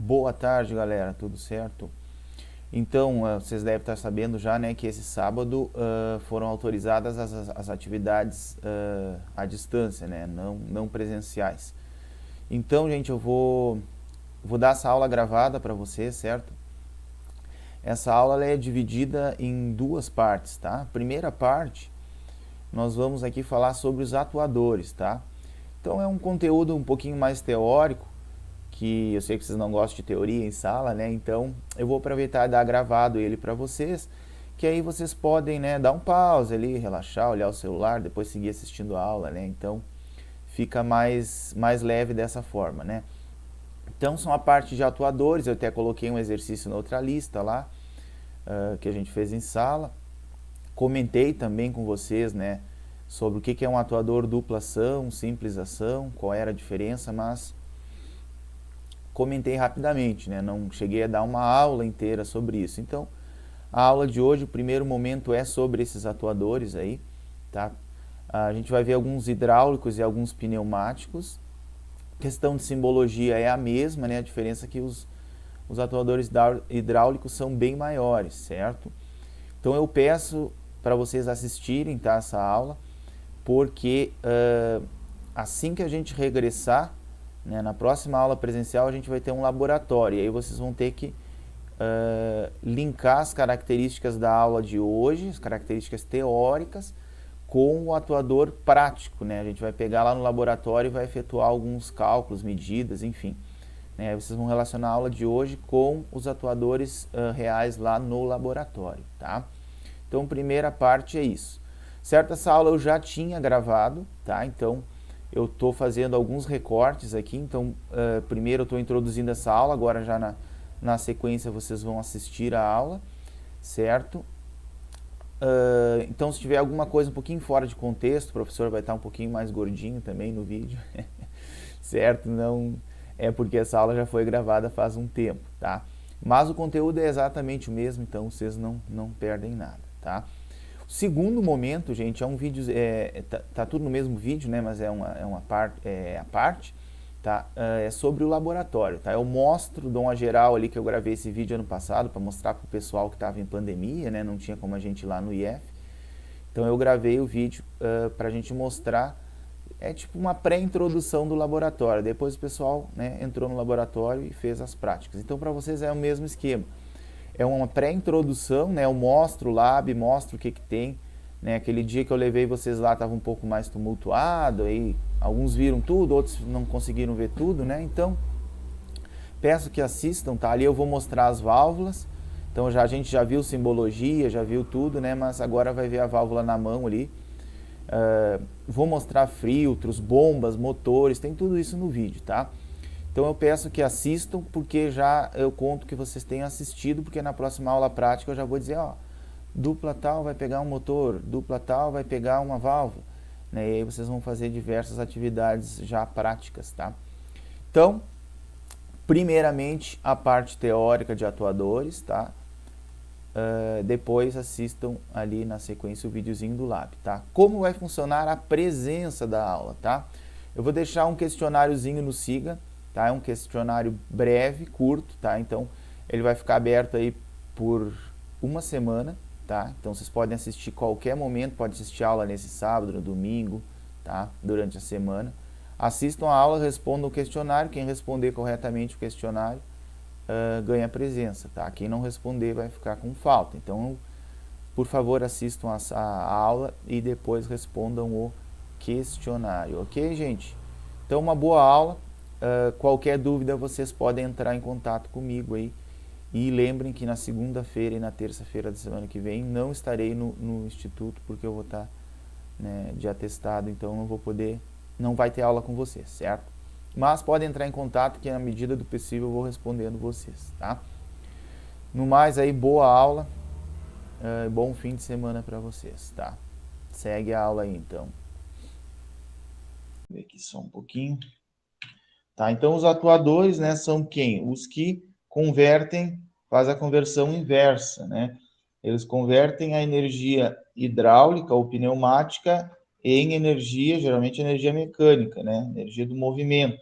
Boa tarde, galera, tudo certo? Então, vocês devem estar sabendo já, né, que esse sábado foram autorizadas as atividades à distância, né, não presenciais. Então, gente, vou dar essa aula gravada para vocês, certo? Essa aula ela é dividida em duas partes, tá? Primeira parte, nós vamos aqui falar sobre os atuadores, tá? Então, é um conteúdo um pouquinho mais teórico, que eu sei que vocês não gostam de teoria em sala, né? Então eu vou aproveitar e dar gravado ele para vocês, que aí vocês podem, né, dar um pause ali, relaxar, olhar o celular, depois seguir assistindo a aula, né? Então fica mais leve dessa forma, né? Então são a parte de atuadores, eu até coloquei um exercício na outra lista lá, que a gente fez em sala. Comentei também com vocês, né, sobre o que é um atuador dupla ação, simples ação, qual era a diferença, mas comentei rapidamente, né? Não cheguei a dar uma aula inteira sobre isso. Então, a aula de hoje, o primeiro momento é sobre esses atuadores aí, tá? A gente vai ver alguns hidráulicos e alguns pneumáticos. A questão de simbologia é a mesma, né? A diferença é que os atuadores hidráulicos são bem maiores, certo? Então eu peço para vocês assistirem, tá, essa aula, porque assim que a gente regressar, né, na próxima aula presencial a gente vai ter um laboratório, e aí vocês vão ter que linkar as características da aula de hoje, as características teóricas, com o atuador prático, né? A gente vai pegar lá no laboratório e vai efetuar alguns cálculos, medidas, enfim. Né? Vocês vão relacionar a aula de hoje com os atuadores reais lá no laboratório, tá? Então, primeira parte é isso. Certo, essa aula eu já tinha gravado, tá? Então, eu estou fazendo alguns recortes aqui. Então, primeiro eu estou introduzindo essa aula, agora já na sequência vocês vão assistir a aula, certo? Então, se tiver alguma coisa um pouquinho fora de contexto, o professor vai estar um pouquinho mais gordinho também no vídeo, certo? Não é porque essa aula já foi gravada faz um tempo, tá? Mas o conteúdo é exatamente o mesmo, então vocês não perdem nada, tá? O segundo momento, gente, é um vídeo, tá tudo no mesmo vídeo, né? Mas a parte, tá? É sobre o laboratório, tá? Eu mostro, dou uma geral ali que eu gravei esse vídeo ano passado para mostrar para o pessoal que estava em pandemia, né? Não tinha como a gente ir lá no IF. Então eu gravei o vídeo para a gente mostrar, é tipo uma pré-introdução do laboratório. Depois o pessoal, né, entrou no laboratório e fez as práticas. Então para vocês é o mesmo esquema. É uma pré-introdução, né? Eu mostro o lab, mostro o que tem. Né? Aquele dia que eu levei vocês lá estava um pouco mais tumultuado, aí alguns viram tudo, outros não conseguiram ver tudo, né? Então, peço que assistam, tá? Ali eu vou mostrar as válvulas. Então a gente já viu simbologia, já viu tudo, né? Mas agora vai ver a válvula na mão ali. Vou mostrar filtros, bombas, motores, tem tudo isso no vídeo, tá? Então eu peço que assistam, porque já eu conto que vocês tenham assistido, porque na próxima aula prática eu já vou dizer, ó, dupla tal vai pegar um motor, dupla tal vai pegar uma válvula, né? E aí vocês vão fazer diversas atividades já práticas, tá? Então, primeiramente a parte teórica de atuadores, tá? Depois assistam ali na sequência o videozinho do lab, tá? Como vai funcionar a presença da aula, tá? Eu vou deixar um questionáriozinho no Siga, tá? É um questionário breve, curto, tá? Então, ele vai ficar aberto aí por uma semana, tá? Então, vocês podem assistir qualquer momento, pode assistir a aula nesse sábado, no domingo, tá? Durante a semana. Assistam a aula, respondam o questionário, quem responder corretamente o questionário ganha presença, tá? Quem não responder vai ficar com falta. Então, por favor, assistam a aula e depois respondam o questionário, ok, gente? Então, uma boa aula. Qualquer dúvida, vocês podem entrar em contato comigo aí. E lembrem que na segunda-feira e na terça-feira da semana que vem não estarei no instituto, porque eu vou estar, né, de atestado, então não vai ter aula com vocês, certo? Mas podem entrar em contato que na medida do possível eu vou respondendo vocês, tá? No mais aí, boa aula, bom fim de semana para vocês, tá? Segue a aula aí, então. Vou ver aqui só um pouquinho. Tá, então os atuadores, né, são quem? Os que convertem, faz a conversão inversa, né? Eles convertem a energia hidráulica ou pneumática em energia, geralmente energia mecânica, né? Energia do movimento.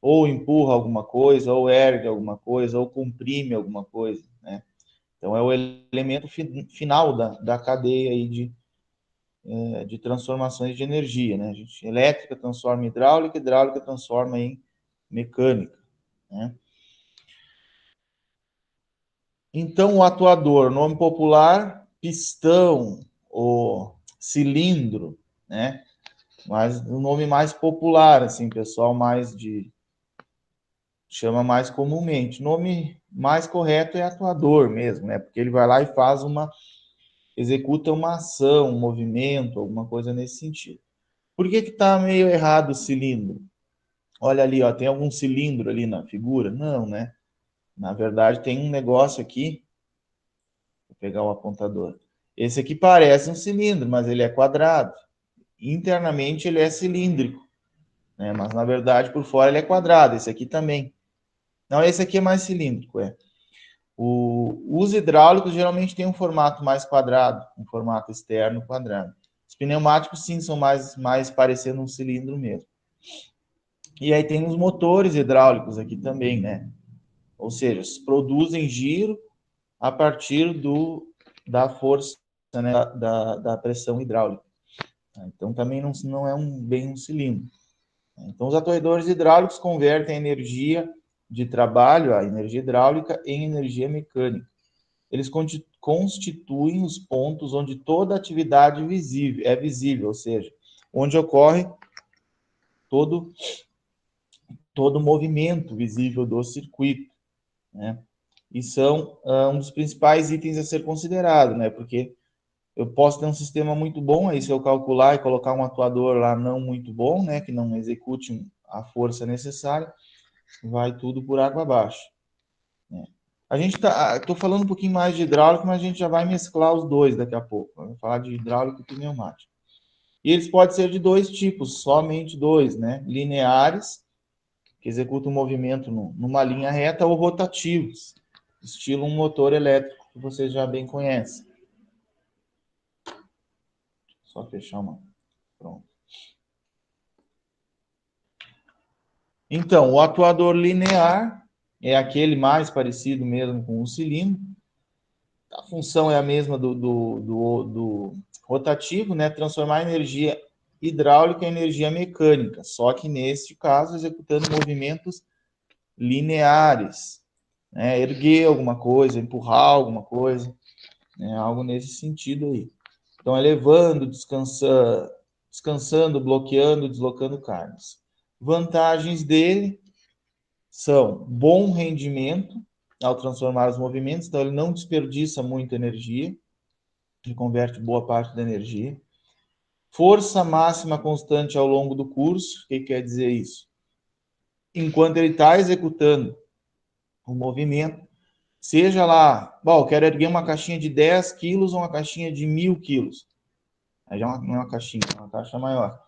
ou empurra alguma coisa, ou ergue alguma coisa, ou comprime alguma coisa, né? Então, é o elemento final da cadeia aí de transformações de energia, né? A gente, elétrica transforma em hidráulica, hidráulica transforma em mecânica, né? Então, o atuador, nome popular, pistão ou cilindro, né? Mas o nome mais popular, assim, pessoal mais chama mais comumente. O nome mais correto é atuador mesmo, né? Porque ele vai lá e executa uma ação, um movimento, alguma coisa nesse sentido. Por que está meio errado o cilindro? Olha ali, ó, tem algum cilindro ali na figura? Não, né? Na verdade, tem um negócio aqui. Vou pegar o apontador. Esse aqui parece um cilindro, mas ele é quadrado. Internamente ele é cilíndrico, né? Mas na verdade por fora ele é quadrado. Esse aqui também. Não, esse aqui é mais cilíndrico, é. Os hidráulicos geralmente têm um formato mais quadrado, um formato externo quadrado. Os pneumáticos, sim, são mais parecendo um cilindro mesmo. E aí tem os motores hidráulicos aqui também, né? Ou seja, produzem giro a partir da força, né? da pressão hidráulica. Então também não é bem um cilindro. Então os atuadores hidráulicos convertem a energia de trabalho, a energia hidráulica, em energia mecânica. Eles constituem os pontos onde toda atividade é visível, ou seja, onde ocorre todo todo movimento visível do circuito, né? E são um dos principais itens a ser considerado, né? Porque eu posso ter um sistema muito bom, aí se eu calcular e colocar um atuador lá não muito bom, né, que não execute a força necessária, vai tudo por água abaixo, né? A gente tô falando um pouquinho mais de hidráulico, mas a gente já vai mesclar os dois daqui a pouco. Vamos falar de hidráulico e pneumático. E eles podem ser de dois tipos, somente dois, né? Lineares, que executam o movimento numa linha reta, ou rotativos, estilo um motor elétrico, que vocês já bem conhecem. Só fechar uma. Pronto. Então, o atuador linear é aquele mais parecido mesmo com o cilindro. A função é a mesma do rotativo, né? Transformar a energia hidráulica em energia mecânica, só que neste caso executando movimentos lineares, né? Erguer alguma coisa, empurrar alguma coisa, né? Algo nesse sentido aí. Então, elevando, descansando, bloqueando, deslocando cargas. Vantagens dele são bom rendimento ao transformar os movimentos, então ele não desperdiça muita energia, ele converte boa parte da energia. Força máxima constante ao longo do curso, o que quer dizer isso? Enquanto ele está executando o movimento, seja lá, bom, eu quero erguer uma caixinha de 10 quilos ou uma caixinha de 1.000 quilos. Aí já não é uma caixinha, é uma caixa maior.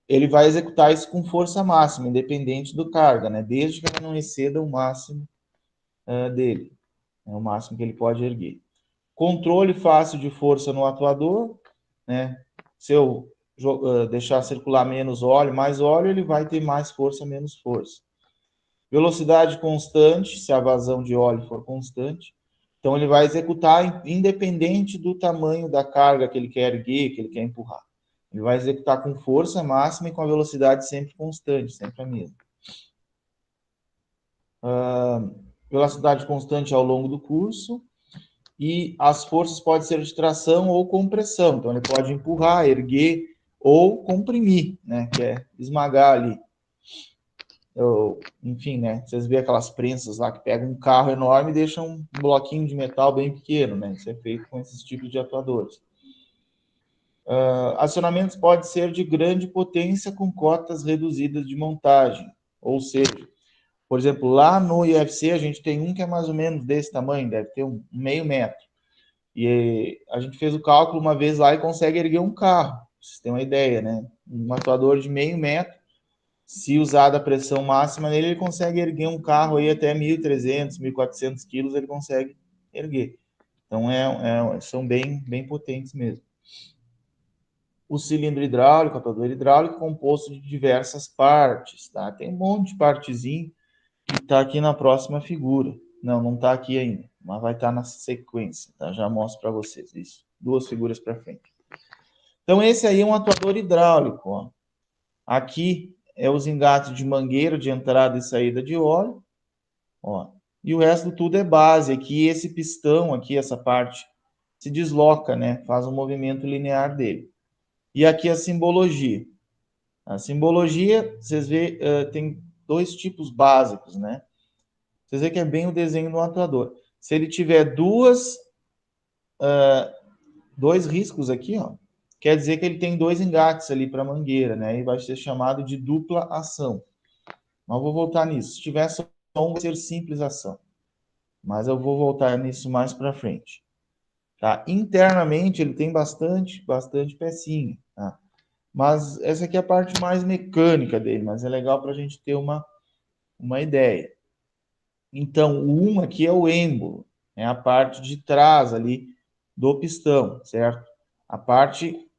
Ele vai executar isso com força máxima, independente do carga, né? Desde que ele não exceda o máximo dele, é o máximo que ele pode erguer. Controle fácil de força no atuador, né? Se eu deixar circular menos óleo, mais óleo, ele vai ter mais força, menos força. Velocidade constante, se a vazão de óleo for constante. Então, ele vai executar independente do tamanho da carga que ele quer erguer, que ele quer empurrar. Ele vai executar com força máxima e com a velocidade sempre constante, sempre a mesma. Velocidade constante ao longo do curso. E as forças podem ser de tração ou compressão. Então, ele pode empurrar, erguer ou comprimir, né? Que é esmagar ali. Enfim, né? Vocês veem aquelas prensas lá que pegam um carro enorme e deixam um bloquinho de metal bem pequeno, né? Isso é feito com esses tipos de atuadores. Acionamentos podem ser de grande potência com cotas reduzidas de montagem. Ou seja, por exemplo, lá no IFC a gente tem um que é mais ou menos desse tamanho, deve ter um meio metro. E a gente fez o cálculo uma vez lá e consegue erguer um carro. Vocês têm uma ideia, né? Um atuador de meio metro, se usar a pressão máxima nele, ele consegue erguer um carro aí até 1.300, 1.400 quilos, ele consegue erguer. Então, são bem potentes mesmo. o cilindro hidráulico, o atuador hidráulico, composto de diversas partes, tá? Tem um monte de partezinho que está aqui na próxima figura. Não está aqui ainda, mas vai estar na sequência, tá? Já mostro para vocês isso. 2 figuras para frente. Então, esse aí é um atuador hidráulico, ó. Aqui é os engates de mangueira de entrada e saída de óleo, ó. E o resto tudo é base. Aqui, esse pistão aqui, essa parte, se desloca, né? Faz um movimento linear dele. E aqui a simbologia. A simbologia, vocês veem, tem 2 tipos básicos, né? Vocês veem que é bem o desenho do atuador. Se ele tiver 2 riscos aqui, ó, quer dizer que ele tem 2 engates ali para a mangueira, né? E vai ser chamado de dupla ação. Mas eu vou voltar nisso. Se tiver só um, vai ser simples ação. Mas eu vou voltar nisso mais para frente. Tá? Internamente, ele tem bastante pecinha. Tá? Mas essa aqui é a parte mais mecânica dele, mas é legal para a gente ter uma ideia. Então, o 1 aqui é o êmbolo, é a parte de trás ali do pistão, certo? A parte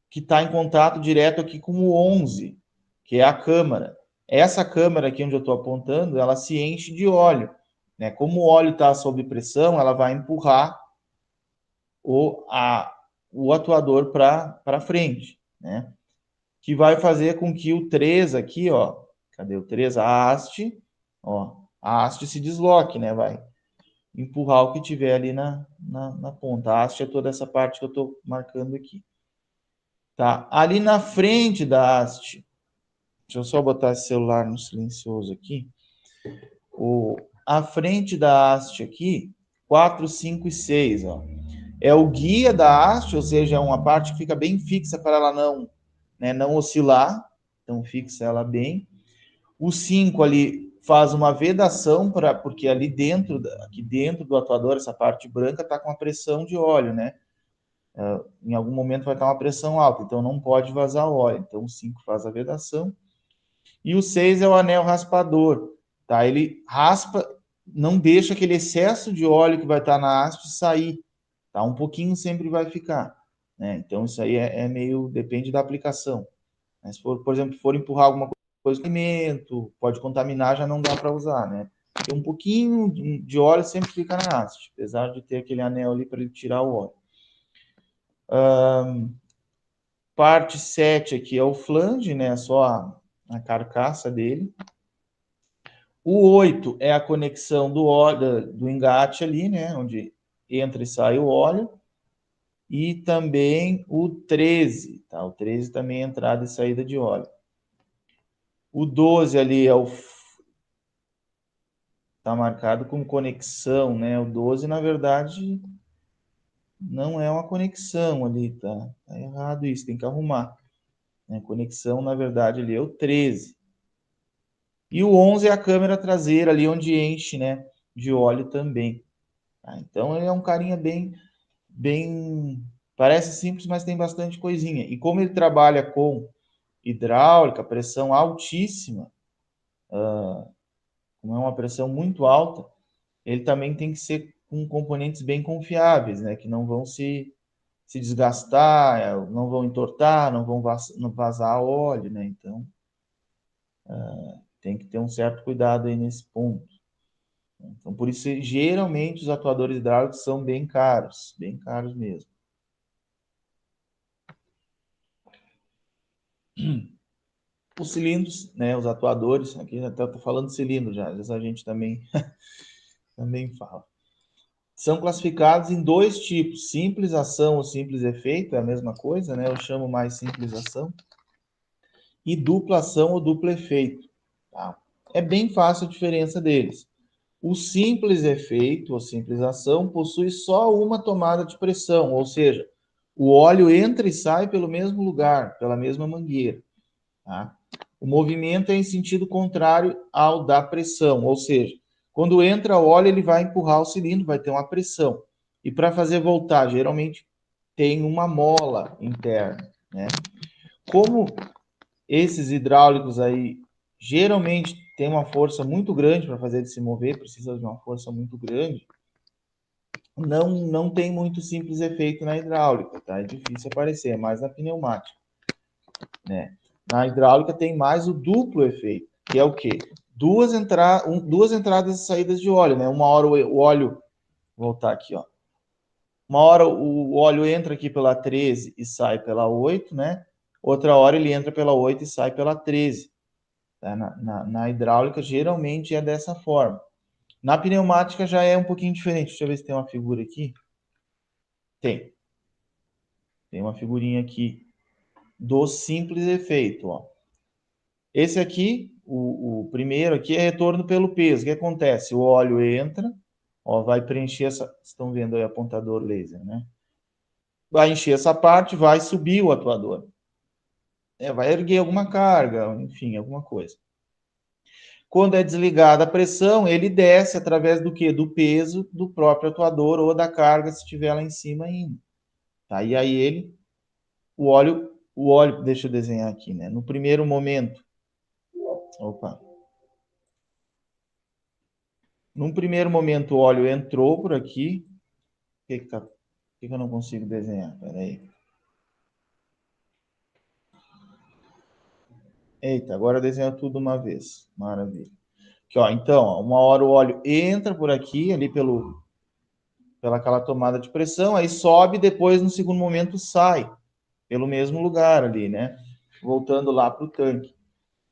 que está em contato direto aqui com o 11, que é a câmara. Essa câmara aqui onde eu estou apontando, ela se enche de óleo, né? Como o óleo está sob pressão, ela vai empurrar o atuador para frente, né? Que vai fazer com que o 3 aqui, ó, cadê o 3? A haste se desloque, né? Vai empurrar o que tiver ali na ponta. A haste é toda essa parte que eu estou marcando aqui. Tá? Ali na frente da haste, deixa eu só botar esse celular no silencioso aqui. A frente da haste aqui, 4, 5 e 6, ó. É o guia da haste, ou seja, é uma parte que fica bem fixa para ela não oscilar. Então, fixa ela bem. O 5 ali faz uma vedação, porque ali aqui dentro do atuador, essa parte branca está com a pressão de óleo, né? Em algum momento vai estar uma pressão alta, então não pode vazar óleo. Então, o 5 faz a vedação. E o 6 é o anel raspador. Tá? Ele raspa, não deixa aquele excesso de óleo que vai estar na haste sair. Tá? Um pouquinho sempre vai ficar. Né? Então, isso aí depende da aplicação. Mas se for, por exemplo, empurrar alguma coisa com alimento, pode contaminar, já não dá para usar, né? Porque um pouquinho de óleo sempre fica na haste, apesar de ter aquele anel ali para ele tirar o óleo. Parte 7 aqui é o flange, né? Só a carcaça dele. O 8 é a conexão do óleo, do engate ali, né? Onde entra e sai o óleo. E também o 13, tá? O 13 também é entrada e saída de óleo. O 12 ali tá marcado como conexão, né? O 12, na verdade, não é uma conexão ali, tá? Tá errado isso, tem que arrumar. A conexão, na verdade, ali é o 13. E o 11 é a câmera traseira ali, onde enche, né? De óleo também. Tá? Então, ele é um carinha bem... Parece simples, mas tem bastante coisinha. E como ele trabalha com hidráulica, pressão altíssima, como é uma pressão muito alta, ele também tem que ser com componentes bem confiáveis, né? Que não vão se desgastar, não vão entortar, não vão vazar óleo, né? Então, tem que ter um certo cuidado aí nesse ponto. Então, por isso, geralmente, os atuadores hidráulicos são bem caros mesmo. Os cilindros, né, os atuadores, aqui já estou falando cilindro já, às vezes a gente também fala. São classificados em 2 tipos, simples ação ou simples efeito, é a mesma coisa, né? Eu chamo mais simples ação. E dupla ação ou duplo efeito. Tá? É bem fácil a diferença deles. O simples efeito ou simples ação possui só uma tomada de pressão, ou seja, o óleo entra e sai pelo mesmo lugar, pela mesma mangueira. Tá? O movimento é em sentido contrário ao da pressão, ou seja, quando entra o óleo, ele vai empurrar o cilindro, vai ter uma pressão. E para fazer voltar, geralmente tem uma mola interna. Né? Como esses hidráulicos aí geralmente tem uma força muito grande para fazer ele se mover, precisa de uma força muito grande. não tem muito simples efeito na hidráulica, tá? É difícil aparecer, é mais na pneumática, né? Na hidráulica tem mais o duplo efeito, que é o quê? Duas entradas e saídas de óleo, né? Uma hora o óleo, vou voltar aqui, ó. Uma hora o óleo entra aqui pela 13 e sai pela 8, né? Outra hora ele entra pela 8 e sai pela 13. Tá? Na hidráulica, geralmente é dessa forma. Na pneumática já é um pouquinho diferente. Deixa eu ver se tem uma figura aqui. Tem. Tem uma figurinha aqui do simples efeito. Ó. Esse aqui, o primeiro aqui, é retorno pelo peso. O que acontece? O óleo entra, ó, vai preencher essa... Estão vendo aí o apontador laser, né? Vai encher essa parte, vai subir o atuador. Vai erguer alguma carga, enfim, alguma coisa. Quando é desligada a pressão, ele desce através do quê? Do peso do próprio atuador ou da carga, se estiver lá em cima ainda. Tá? E aí o óleo, deixa eu desenhar aqui, né? No primeiro momento, opa. Num primeiro momento, o óleo entrou por aqui. Por que eu não consigo desenhar? Peraí. Eita, agora desenha tudo uma vez. Maravilha. Aqui, ó, então, ó, uma hora o óleo entra por aqui, ali pela aquela tomada de pressão, aí sobe, depois no segundo momento sai pelo mesmo lugar ali, né? Voltando lá para o tanque.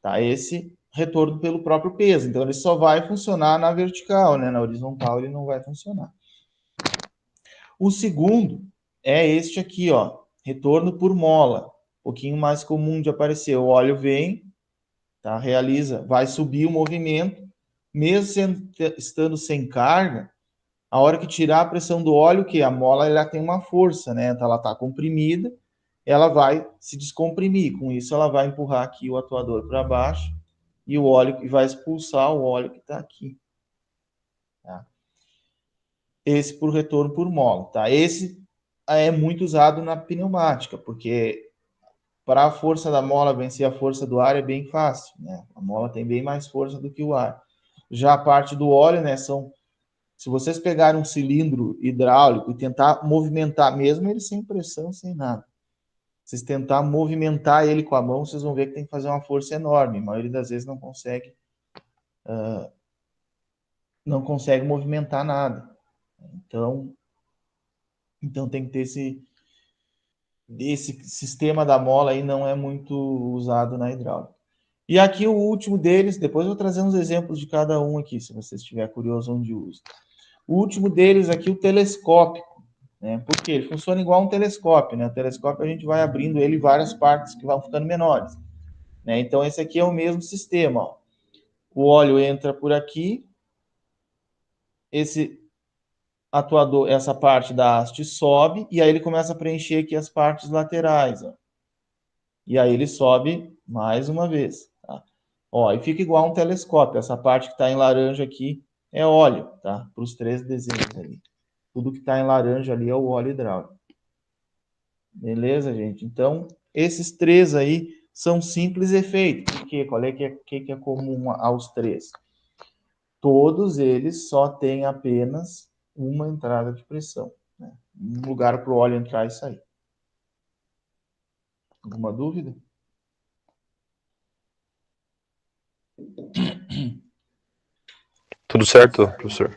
Tá? Esse retorno pelo próprio peso. Então ele só vai funcionar na vertical, né? Na horizontal ele não vai funcionar. O segundo é este aqui, ó, retorno por mola, um pouquinho mais comum de aparecer. O óleo vem, tá? Realiza, vai subir o movimento, mesmo estando sem carga. A hora que tirar a pressão do óleo, que a mola ela tem uma força, né? Então, ela está comprimida, ela vai se descomprimir. Com isso, ela vai empurrar aqui o atuador para baixo e o óleo e vai expulsar o óleo que está aqui. Tá? Esse por retorno por mola. Tá? Esse é muito usado na pneumática, porque para a força da mola vencer a força do ar é bem fácil. Né? A mola tem bem mais força do que o ar. Já a parte do óleo, né, se vocês pegarem um cilindro hidráulico e tentar movimentar, mesmo ele sem pressão, sem nada, vocês tentar movimentar ele com a mão, vocês vão ver que tem que fazer uma força enorme. A maioria das vezes não consegue movimentar nada. Então tem que ter esse sistema da mola aí não é muito usado na hidráulica. E aqui o último deles, depois eu vou trazer uns exemplos de cada um aqui, se você estiver curioso onde usa. O último deles aqui, o telescópico, né? Porque ele funciona igual um telescópio, né? O telescópio a gente vai abrindo ele em várias partes que vão ficando menores, né? Então esse aqui é o mesmo sistema, ó. O óleo entra por aqui, esse atuador, essa parte da haste sobe e aí ele começa a preencher aqui as partes laterais, ó. E aí ele sobe mais uma vez, tá? Ó, e fica igual um telescópio. Essa parte que está em laranja aqui é óleo, tá? Para os 3 desenhos ali. Tudo que está em laranja ali é o óleo hidráulico. Beleza, gente? Então, esses 3 aí são simples efeitos. Por quê? Qual é que é comum aos 3? Todos eles só têm apenas uma entrada de pressão, né? Um lugar para o óleo entrar e sair. Alguma dúvida? Tudo certo, professor?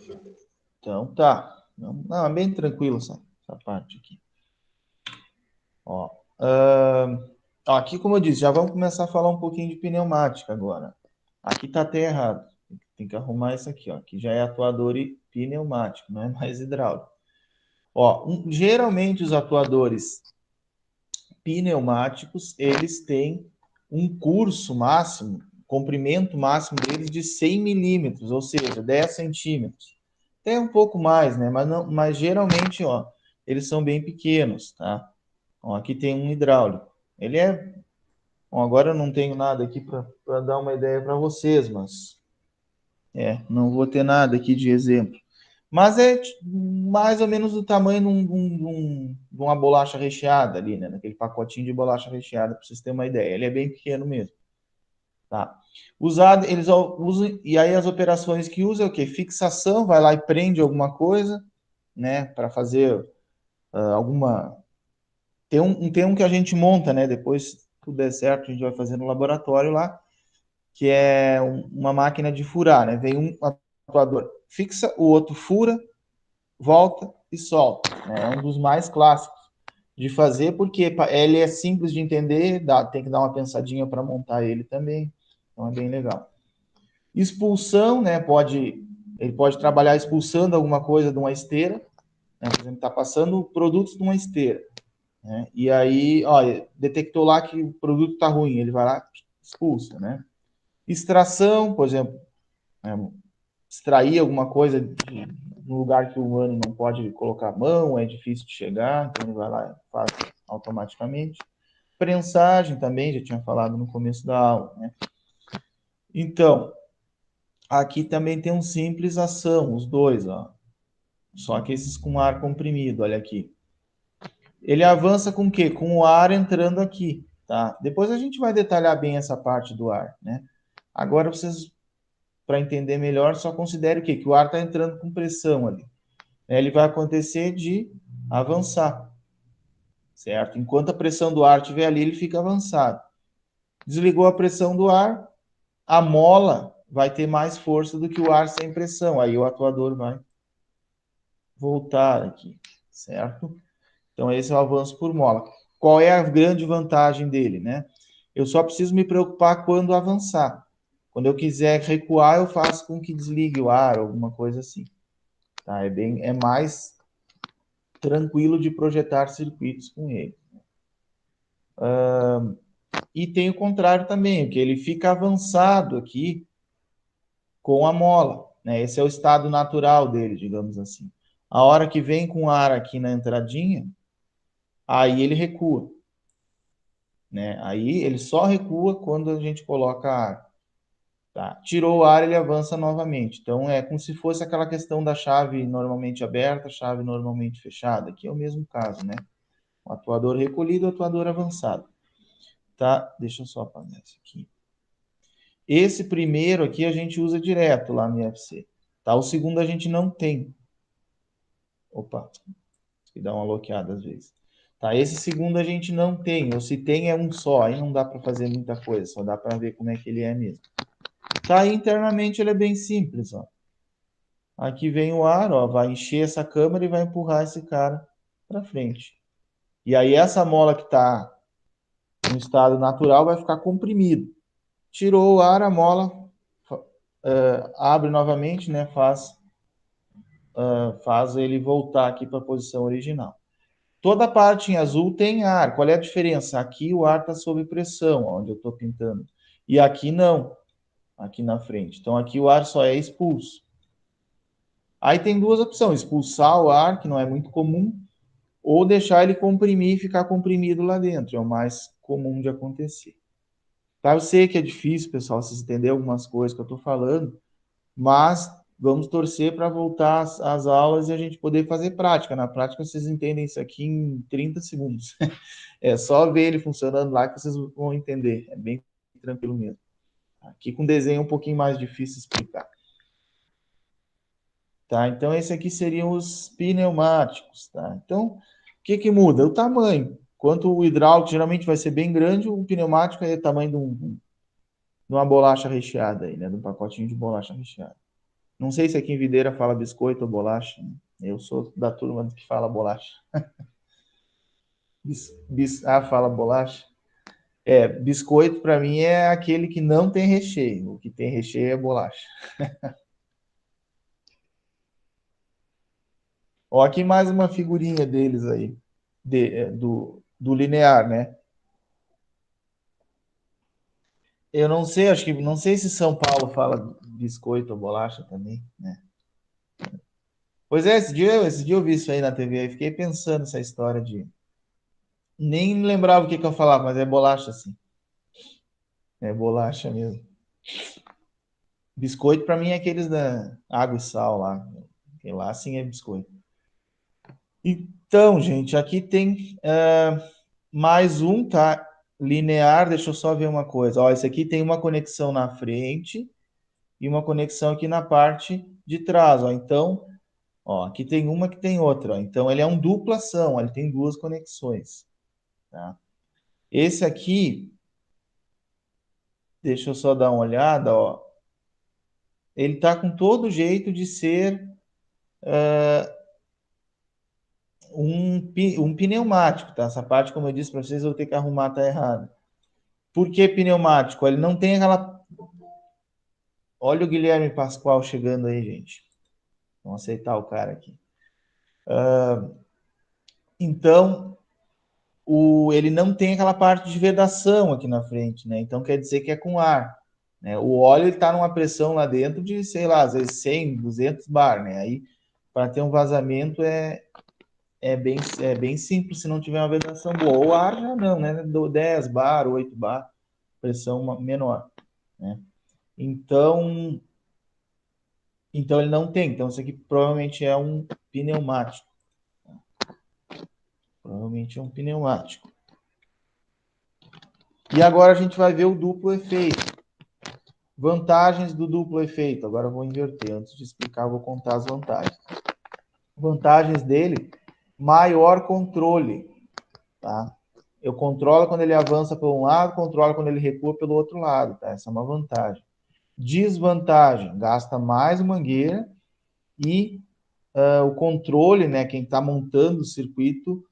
Então, tá. Não, é bem tranquilo essa parte aqui. Ó, aqui, como eu disse, já vamos começar a falar um pouquinho de pneumática agora. Aqui tá até errado. Tem que arrumar isso aqui, ó. Aqui já é atuador e pneumático, não é mais hidráulico. Ó, geralmente os atuadores pneumáticos, eles têm um curso máximo, comprimento máximo deles de 100 milímetros, ou seja, 10 centímetros. Até um pouco mais, né? Mas geralmente, ó, eles são bem pequenos, tá? Ó, aqui tem um hidráulico. Ele é... Bom, agora eu não tenho nada aqui para dar uma ideia para vocês, mas... não vou ter nada aqui de exemplo. Mas é mais ou menos do tamanho de uma bolacha recheada ali, né? Naquele pacotinho de bolacha recheada, para vocês terem uma ideia. Ele é bem pequeno mesmo. Tá? Eles usam, e aí as operações que usam é o quê? Fixação, vai lá e prende alguma coisa, né, para fazer alguma... Tem um que a gente monta, né, depois, se tudo der certo, a gente vai fazer no laboratório lá, que é uma máquina de furar, né? Vem um atuador fixa, o outro fura, volta e solta. Né? É um dos mais clássicos de fazer, porque ele é simples de entender, tem que dar uma pensadinha para montar ele também, então é bem legal. Expulsão, né? Ele pode trabalhar expulsando alguma coisa de uma esteira, né? Por exemplo, está passando produtos de uma esteira, né? E aí, olha, detectou lá que o produto está ruim, ele vai lá expulsa, né? Extração, por exemplo, extrair alguma coisa no lugar que o humano não pode colocar a mão, é difícil de chegar, então ele vai lá e faz automaticamente. Prensagem também, já tinha falado no começo da aula, né? Então, aqui também tem um simples ação, os dois, ó. Só que esses com ar comprimido, olha aqui. Ele avança com o quê? Com o ar entrando aqui, tá? Depois a gente vai detalhar bem essa parte do ar, né? Agora vocês, para entender melhor, só considere o quê? Que o ar está entrando com pressão ali. Ele vai acontecer de avançar, certo? Enquanto a pressão do ar estiver ali, ele fica avançado. Desligou a pressão do ar, a mola vai ter mais força do que o ar sem pressão. Aí o atuador vai voltar aqui, certo? Então esse é o avanço por mola. Qual é a grande vantagem dele, né? Eu só preciso me preocupar quando avançar. Quando eu quiser recuar, eu faço com que desligue o ar, alguma coisa assim. Tá? É mais tranquilo de projetar circuitos com ele. E tem o contrário também, que ele fica avançado aqui com a mola. Né? Esse é o estado natural dele, digamos assim. A hora que vem com ar aqui na entradinha, aí ele recua. Né? Aí ele só recua quando a gente coloca ar. Tá? Tirou o ar, ele avança novamente. Então é como se fosse aquela questão da chave normalmente aberta, chave normalmente fechada. Aqui é o mesmo caso, né? O atuador recolhido, o atuador avançado. Tá? Deixa eu só apagar isso aqui. Esse primeiro aqui a gente usa direto lá no IFC. Tá? O segundo a gente não tem. Opa, que dá uma bloqueada às vezes. Tá? Esse segundo a gente não tem. Ou se tem é um só. Aí não dá para fazer muita coisa. Só dá para ver como é que ele é mesmo. Tá? E internamente ele é bem simples. Ó. Aqui vem o ar, ó, vai encher essa câmara e vai empurrar esse cara para frente. E aí essa mola que está no estado natural vai ficar comprimido. Tirou o ar, a mola abre novamente, né? Faz ele voltar aqui para a posição original. Toda a parte em azul tem ar. Qual é a diferença? Aqui o ar está sob pressão, onde eu estou pintando. E aqui não, aqui na frente. Então aqui o ar só é expulso. Aí tem duas opções: expulsar o ar, que não é muito comum, ou deixar ele comprimir e ficar comprimido lá dentro. É o mais comum de acontecer. Tá? Eu sei que é difícil, pessoal, vocês entenderem algumas coisas que eu estou falando, mas vamos torcer para voltar às aulas e a gente poder fazer prática. Na prática, vocês entendem isso aqui em 30 segundos. É só ver ele funcionando lá que vocês vão entender. É bem tranquilo mesmo. Aqui com desenho é um pouquinho mais difícil de explicar. Tá? Então, esse aqui seriam os pneumáticos. Tá? Então, o que muda? O tamanho. Enquanto o hidráulico geralmente vai ser bem grande, o pneumático é o tamanho de uma bolacha recheada, aí, né? De um pacotinho de bolacha recheada. Não sei se aqui em Videira fala biscoito ou bolacha. Né? Eu sou da turma que fala bolacha. Fala bolacha. Biscoito para mim é aquele que não tem recheio. O que tem recheio é bolacha. Ó, aqui mais uma figurinha deles aí, do linear, né? Eu não sei, acho que não sei se São Paulo fala biscoito ou bolacha também, né? Pois é, esse dia eu vi isso aí na TV e fiquei pensando essa história de. Nem lembrava o que eu falava, mas é bolacha sim. É bolacha mesmo. Biscoito para mim é aqueles da água e sal lá. E lá sim é biscoito. Então, gente, aqui tem mais um, tá? Linear, deixa eu só ver uma coisa. Ó, esse aqui tem uma conexão na frente e uma conexão aqui na parte de trás. Ó. Então, Ó, aqui tem uma que tem outra. Ó. Então, ele é um duplação, ele tem duas conexões. Tá? Esse aqui, deixa eu só dar uma olhada, ó. Ele está com todo jeito de ser um pneumático, tá? Essa parte, como eu disse para vocês, eu vou ter que arrumar, tá errado. Por que pneumático? Ele não tem aquela... Olha o Guilherme Pascoal chegando aí, gente. Vamos aceitar o cara aqui. Então, ele não tem aquela parte de vedação aqui na frente, né? Então, quer dizer que é com ar. Né? O óleo está numa pressão lá dentro de, sei lá, às vezes 100, 200 bar, né? Aí, para ter um vazamento é bem simples se não tiver uma vedação boa. O ar já não, né? 10 bar, 8 bar, pressão menor, né? Então, então ele não tem. Então, isso aqui provavelmente é um pneumático. Provavelmente é um pneumático. E agora a gente vai ver o duplo efeito. Vantagens do duplo efeito. Agora eu vou inverter. Antes de explicar, eu vou contar as vantagens. Vantagens dele, maior controle. Tá? Eu controlo quando ele avança por um lado, controlo quando ele recua pelo outro lado. Tá? Essa é uma vantagem. Desvantagem, gasta mais mangueira e o controle, né, quem está montando o circuito,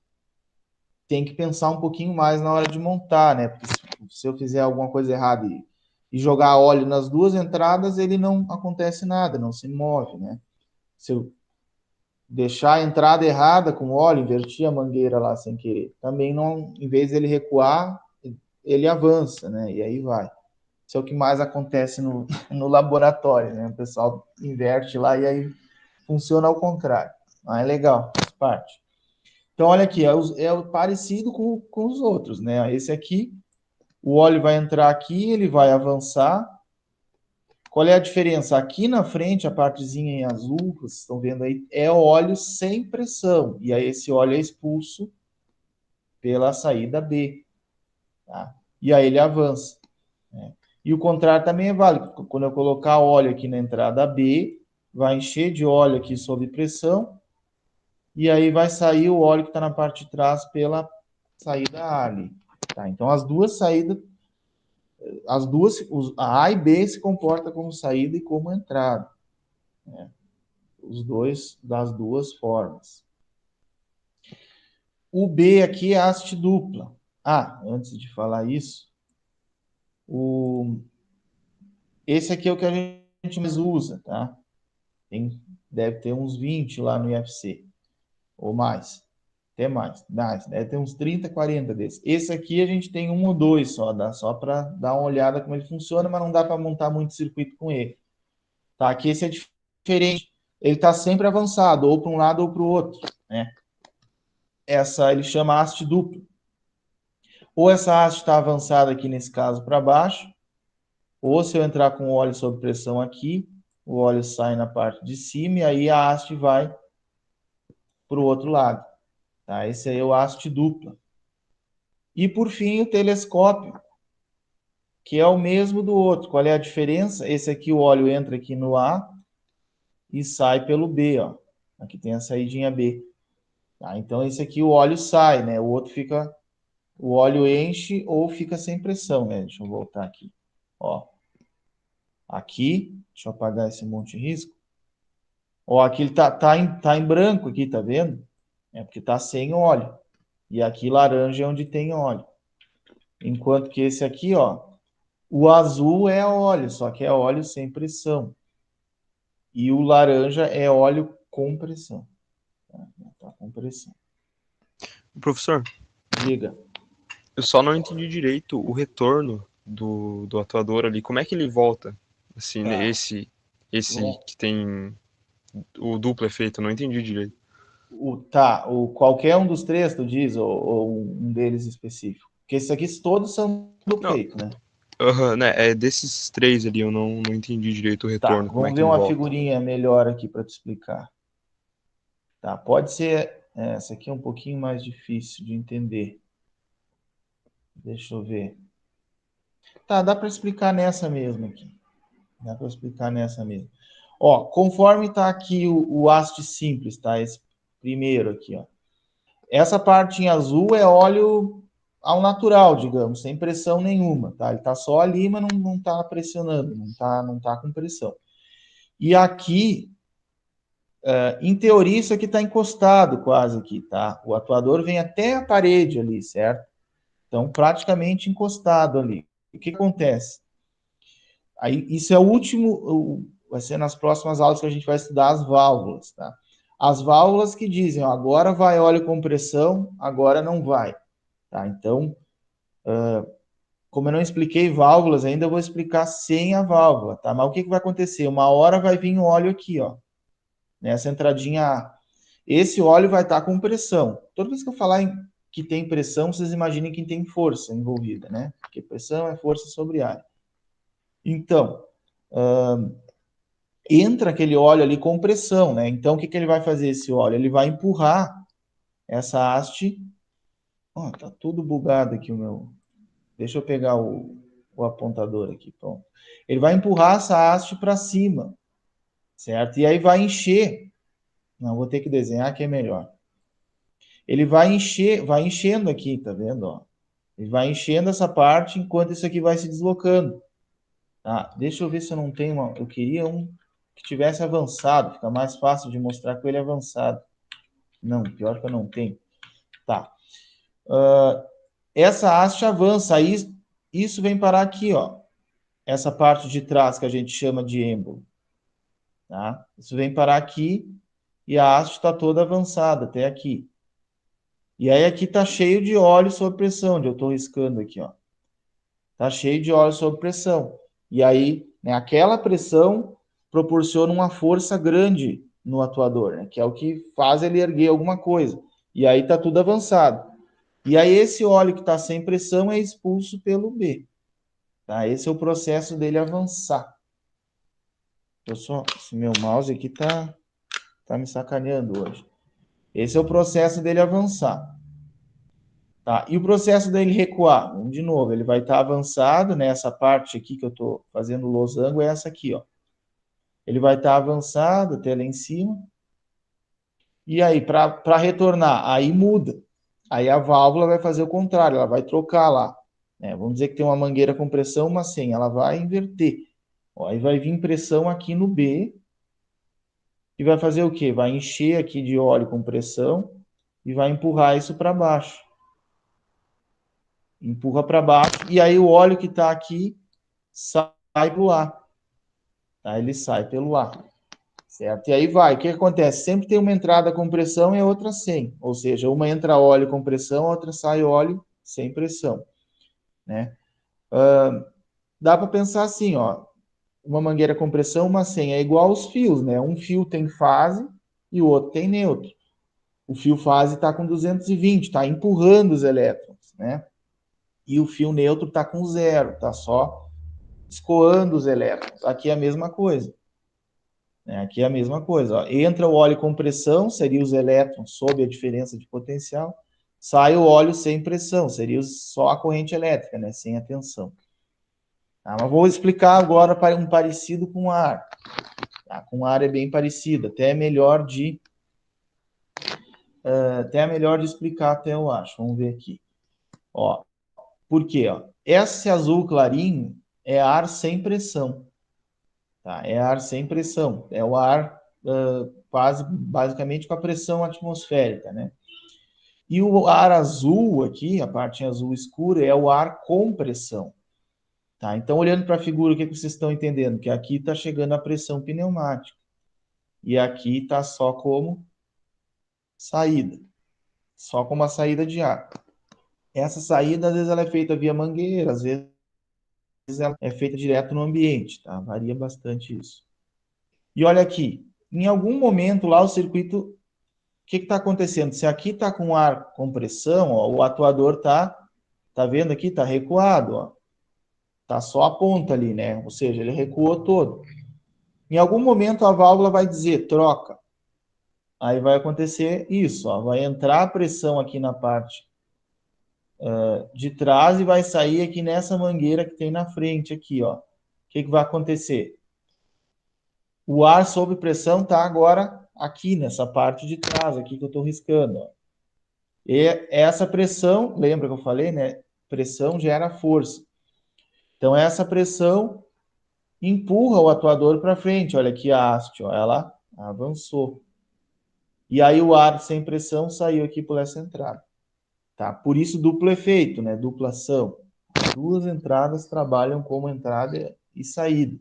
tem que pensar um pouquinho mais na hora de montar, né? Porque se eu fizer alguma coisa errada e jogar óleo nas duas entradas, ele não acontece nada, não se move, né? Se eu deixar a entrada errada com óleo, invertir a mangueira lá sem querer, também não, em vez dele recuar, ele avança, né? E aí vai. Isso é o que mais acontece no laboratório, né? O pessoal inverte lá e aí funciona ao contrário. Ah, é legal, faz parte. Então, olha aqui, é parecido com os outros, né? Esse aqui, o óleo vai entrar aqui, ele vai avançar. Qual é a diferença? Aqui na frente, a partezinha em azul, vocês estão vendo aí, é óleo sem pressão. E aí esse óleo é expulso pela saída B. Tá? E aí ele avança. Né? E o contrário também é válido. Quando eu colocar óleo aqui na entrada B, vai encher de óleo aqui sob pressão, e aí vai sair o óleo que está na parte de trás pela saída A ali. Tá? Então, a A e B se comporta como saída e como entrada. Né? Os dois, das duas formas. O B aqui é haste dupla. Ah, antes de falar isso, esse aqui é o que a gente mais usa, tá? Deve ter uns 20 lá no IFC, ou mais. Até mais. Deve ter uns 30, 40 desses. Esse aqui a gente tem um ou dois só, dá só para dar uma olhada como ele funciona, mas não dá para montar muito circuito com ele. Tá? Aqui esse é diferente. Ele está sempre avançado, ou para um lado ou para o outro. Né? Essa ele chama haste duplo. Ou essa haste está avançada aqui nesse caso para baixo, ou se eu entrar com o óleo sob pressão aqui, o óleo sai na parte de cima e aí a haste vai para o outro lado. Tá? Esse aí é o haste dupla. E por fim, o telescópio, que é o mesmo do outro. Qual é a diferença? Esse aqui, o óleo entra aqui no A e sai pelo B. Ó. Aqui tem a saidinha B. Tá? Então, esse aqui, o óleo sai, né? O outro fica... O óleo enche ou fica sem pressão, né? Deixa eu voltar aqui. Ó. Aqui, deixa eu apagar esse monte de risco. Ó, aqui ele tá em branco aqui, tá vendo? É porque tá sem óleo. E aqui laranja é onde tem óleo. Enquanto que esse aqui, ó, o azul é óleo, só que é óleo sem pressão. E o laranja é óleo com pressão. Tá com pressão. Professor, Diga. eu só não entendi direito o retorno do atuador ali. Como é que ele volta? Assim, né, Tá. esse Bom, que tem o duplo efeito, eu não entendi direito. qualquer um dos três, tu diz, ou um deles específico? Porque esses aqui todos são do Não, peito, né? aham, né? É desses três ali, eu não entendi direito o Tá, retorno, como é vamos que ver ele uma volta. figurinha melhor aqui para te explicar. Tá, pode ser. Essa aqui é um pouquinho mais difícil de entender. Deixa eu ver. Tá, dá para explicar nessa mesmo aqui. Dá para explicar nessa mesmo. Ó, conforme está aqui o haste simples, tá? Esse primeiro aqui, ó. Essa parte em azul é óleo ao natural, digamos, sem pressão nenhuma, tá? Ele está só ali, mas não está pressionando, não tá com pressão. E aqui, em teoria, isso aqui está encostado quase aqui, tá? O atuador vem até a parede ali, certo? Então, praticamente encostado ali. O que acontece? Aí, isso é o último, vai ser nas próximas aulas que a gente vai estudar as válvulas, tá? As válvulas que dizem, ó, agora vai óleo com pressão, agora não vai, tá? Então, como eu não expliquei válvulas ainda, eu vou explicar sem a válvula, tá? Mas o que vai acontecer? Uma hora vai vir o óleo aqui, ó, nessa entradinha A. Esse óleo vai estar com pressão. Toda vez que eu falar que tem pressão, vocês imaginem que tem força envolvida, né? Porque pressão é força sobre ar. Então, entra aquele óleo ali com pressão, né? Então, o que ele vai fazer esse óleo? Ele vai empurrar essa haste. Ó, tá tudo bugado aqui o meu. Deixa eu pegar o apontador aqui, pronto. Ele vai empurrar essa haste para cima, certo? E aí vai encher. Não, vou ter que desenhar que é melhor. Ele vai enchendo aqui, tá vendo? Ó? Ele vai enchendo essa parte enquanto isso aqui vai se deslocando. Tá? Deixa eu ver se eu não tenho uma. Eu queria um que tivesse avançado, fica mais fácil de mostrar com ele avançado. Não, pior que eu não tenho. Tá. Essa haste avança, aí isso vem parar aqui, ó. Essa parte de trás que a gente chama de êmbolo. Tá? Isso vem parar aqui e a haste está toda avançada até aqui. E aí aqui está cheio de óleo sob pressão, onde eu estou riscando aqui, ó. Está cheio de óleo sob pressão. E aí, né, aquela pressão proporciona uma força grande no atuador, né, que é o que faz ele erguer alguma coisa. E aí está tudo avançado. E aí esse óleo que está sem pressão é expulso pelo B. Tá? Esse é o processo dele avançar. Esse meu mouse aqui tá me sacaneando hoje. Esse é o processo dele avançar. Tá? E o processo dele recuar? De novo, ele vai estar avançado, né? Essa parte aqui que eu estou fazendo o losango é essa aqui, ó. Ele vai estar avançado até lá em cima. E aí, para retornar, aí muda. Aí a válvula vai fazer o contrário, ela vai trocar lá. Né? Vamos dizer que tem uma mangueira com pressão, uma sem, ela vai inverter. Ó, aí vai vir pressão aqui no B. E vai fazer o quê? Vai encher aqui de óleo com pressão e vai empurrar isso para baixo. Empurra para baixo e aí o óleo que está aqui sai pelo ar. Tá? Ele sai pelo ar. Certo? E aí vai. O que acontece? Sempre tem uma entrada com pressão e a outra sem. Ou seja, uma entra óleo com pressão, a outra sai óleo sem pressão. Né? Dá para pensar assim, ó. Uma mangueira com pressão, uma sem. É igual aos fios, né? Um fio tem fase e o outro tem neutro. O fio fase está com 220, está empurrando os elétrons, né? E o fio neutro está com zero, está só escoando os elétrons. Aqui é a mesma coisa. Né? Aqui é a mesma coisa. Ó. Entra o óleo com pressão, seria os elétrons sob a diferença de potencial. Sai o óleo sem pressão, seria só a corrente elétrica, né? Sem a tensão. Tá? Mas vou explicar agora para um parecido com ar. Tá? Com ar é bem parecido, até é melhor de explicar, até eu acho. Vamos ver aqui. Ó, por quê? Ó? Esse azul clarinho é ar sem pressão. Tá? É ar sem pressão. É o ar basicamente com a pressão atmosférica, né? E o ar azul aqui, a parte azul escura, é o ar com pressão. Tá? Então, olhando para a figura, o que vocês estão entendendo? Que aqui está chegando a pressão pneumática. E aqui está só como saída. Só como a saída de ar. Essa saída, às vezes, ela é feita via mangueira, às vezes ela é feita direto no ambiente, tá? Varia bastante isso. E olha aqui, em algum momento lá o circuito, o que está acontecendo? Se aqui está com ar com pressão, ó, o atuador tá vendo aqui? Está recuado, ó. Tá só a ponta ali, né? Ou seja, ele recuou todo. Em algum momento a válvula vai dizer troca. Aí vai acontecer isso, ó. Vai entrar a pressão aqui na parte de trás e vai sair aqui nessa mangueira que tem na frente aqui, ó. O que vai acontecer? O ar sob pressão está agora aqui, nessa parte de trás, aqui que eu estou riscando. Ó. E essa pressão, lembra que eu falei, né? Pressão gera força. Então, essa pressão empurra o atuador para frente. Olha aqui a haste, ó, ela avançou. E aí o ar sem pressão saiu aqui por essa entrada. Tá? Por isso, duplo efeito, né? Dupla ação. As duas entradas trabalham como entrada e saída.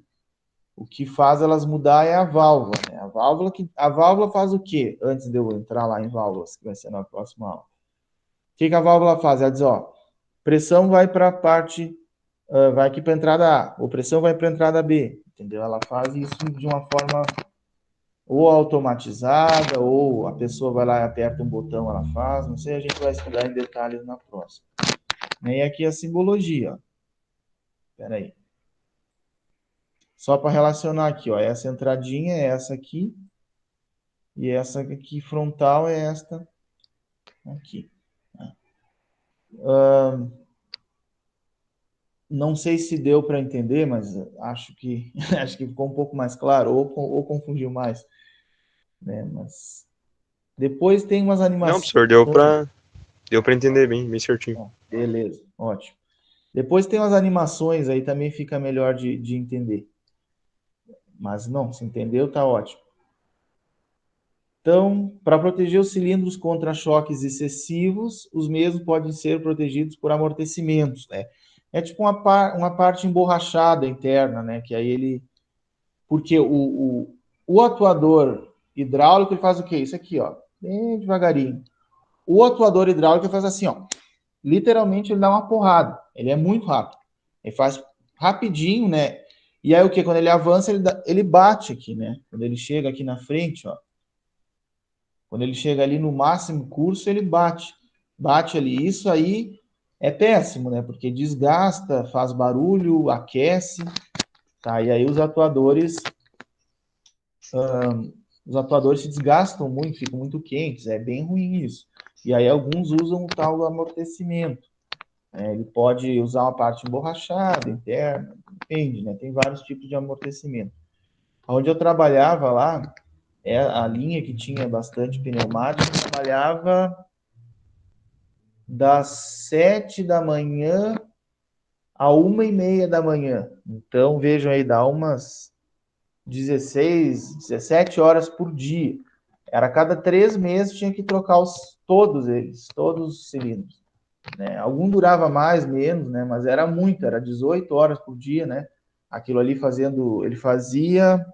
O que faz elas mudar é a válvula. Né? A válvula faz o quê? Antes de eu entrar lá em válvulas, que vai ser na próxima aula. O que a válvula faz? Ela diz, ó, pressão vai para a parte, vai aqui para a entrada A, ou pressão vai para a entrada B, entendeu? Ela faz isso de uma forma ou automatizada, ou a pessoa vai lá e aperta um botão, ela faz, não sei, a gente vai estudar em detalhes na próxima. E aqui a simbologia, ó. Espera aí. Só para relacionar aqui, ó, essa entradinha é essa aqui, e essa aqui frontal é esta aqui. Não sei se deu para entender, mas acho que acho que ficou um pouco mais claro, ou confundiu mais, né? Mas depois tem umas Não, animações. professor, deu pra entender bem, bem certinho. Beleza, ótimo. Depois tem umas animações aí, também fica melhor de entender. Mas não, se entendeu, tá ótimo. Então, para proteger os cilindros contra choques excessivos, os mesmos podem ser protegidos por amortecimentos, né? É tipo uma parte emborrachada interna, né? Que aí ele... Porque o atuador hidráulico ele faz o quê? Isso aqui, ó. Bem devagarinho. O atuador hidráulico ele faz assim, ó. Literalmente ele dá uma porrada. Ele é muito rápido. Ele faz rapidinho, né? E aí o que? Quando ele avança, ele bate aqui, né? Quando ele chega aqui na frente, ó. Quando ele chega ali no máximo curso, ele bate. Bate ali. Isso aí é péssimo, né? Porque desgasta, faz barulho, aquece, tá? E aí os atuadores se desgastam muito, ficam muito quentes, é bem ruim isso. E aí alguns usam o tal do amortecimento. Ele pode usar uma parte emborrachada, interna, depende, né? Tem vários tipos de amortecimento. Onde eu trabalhava lá, a linha que tinha bastante pneumática, trabalhava das 7 da manhã a 1h30 da manhã. Então, vejam aí, dá umas 16, 17 horas por dia. Era a cada 3 meses tinha que trocar todos eles, todos os cilindros. Né? Algum durava mais, menos, né? Mas era muito, era 18 horas por dia, né? Aquilo ali ele fazia,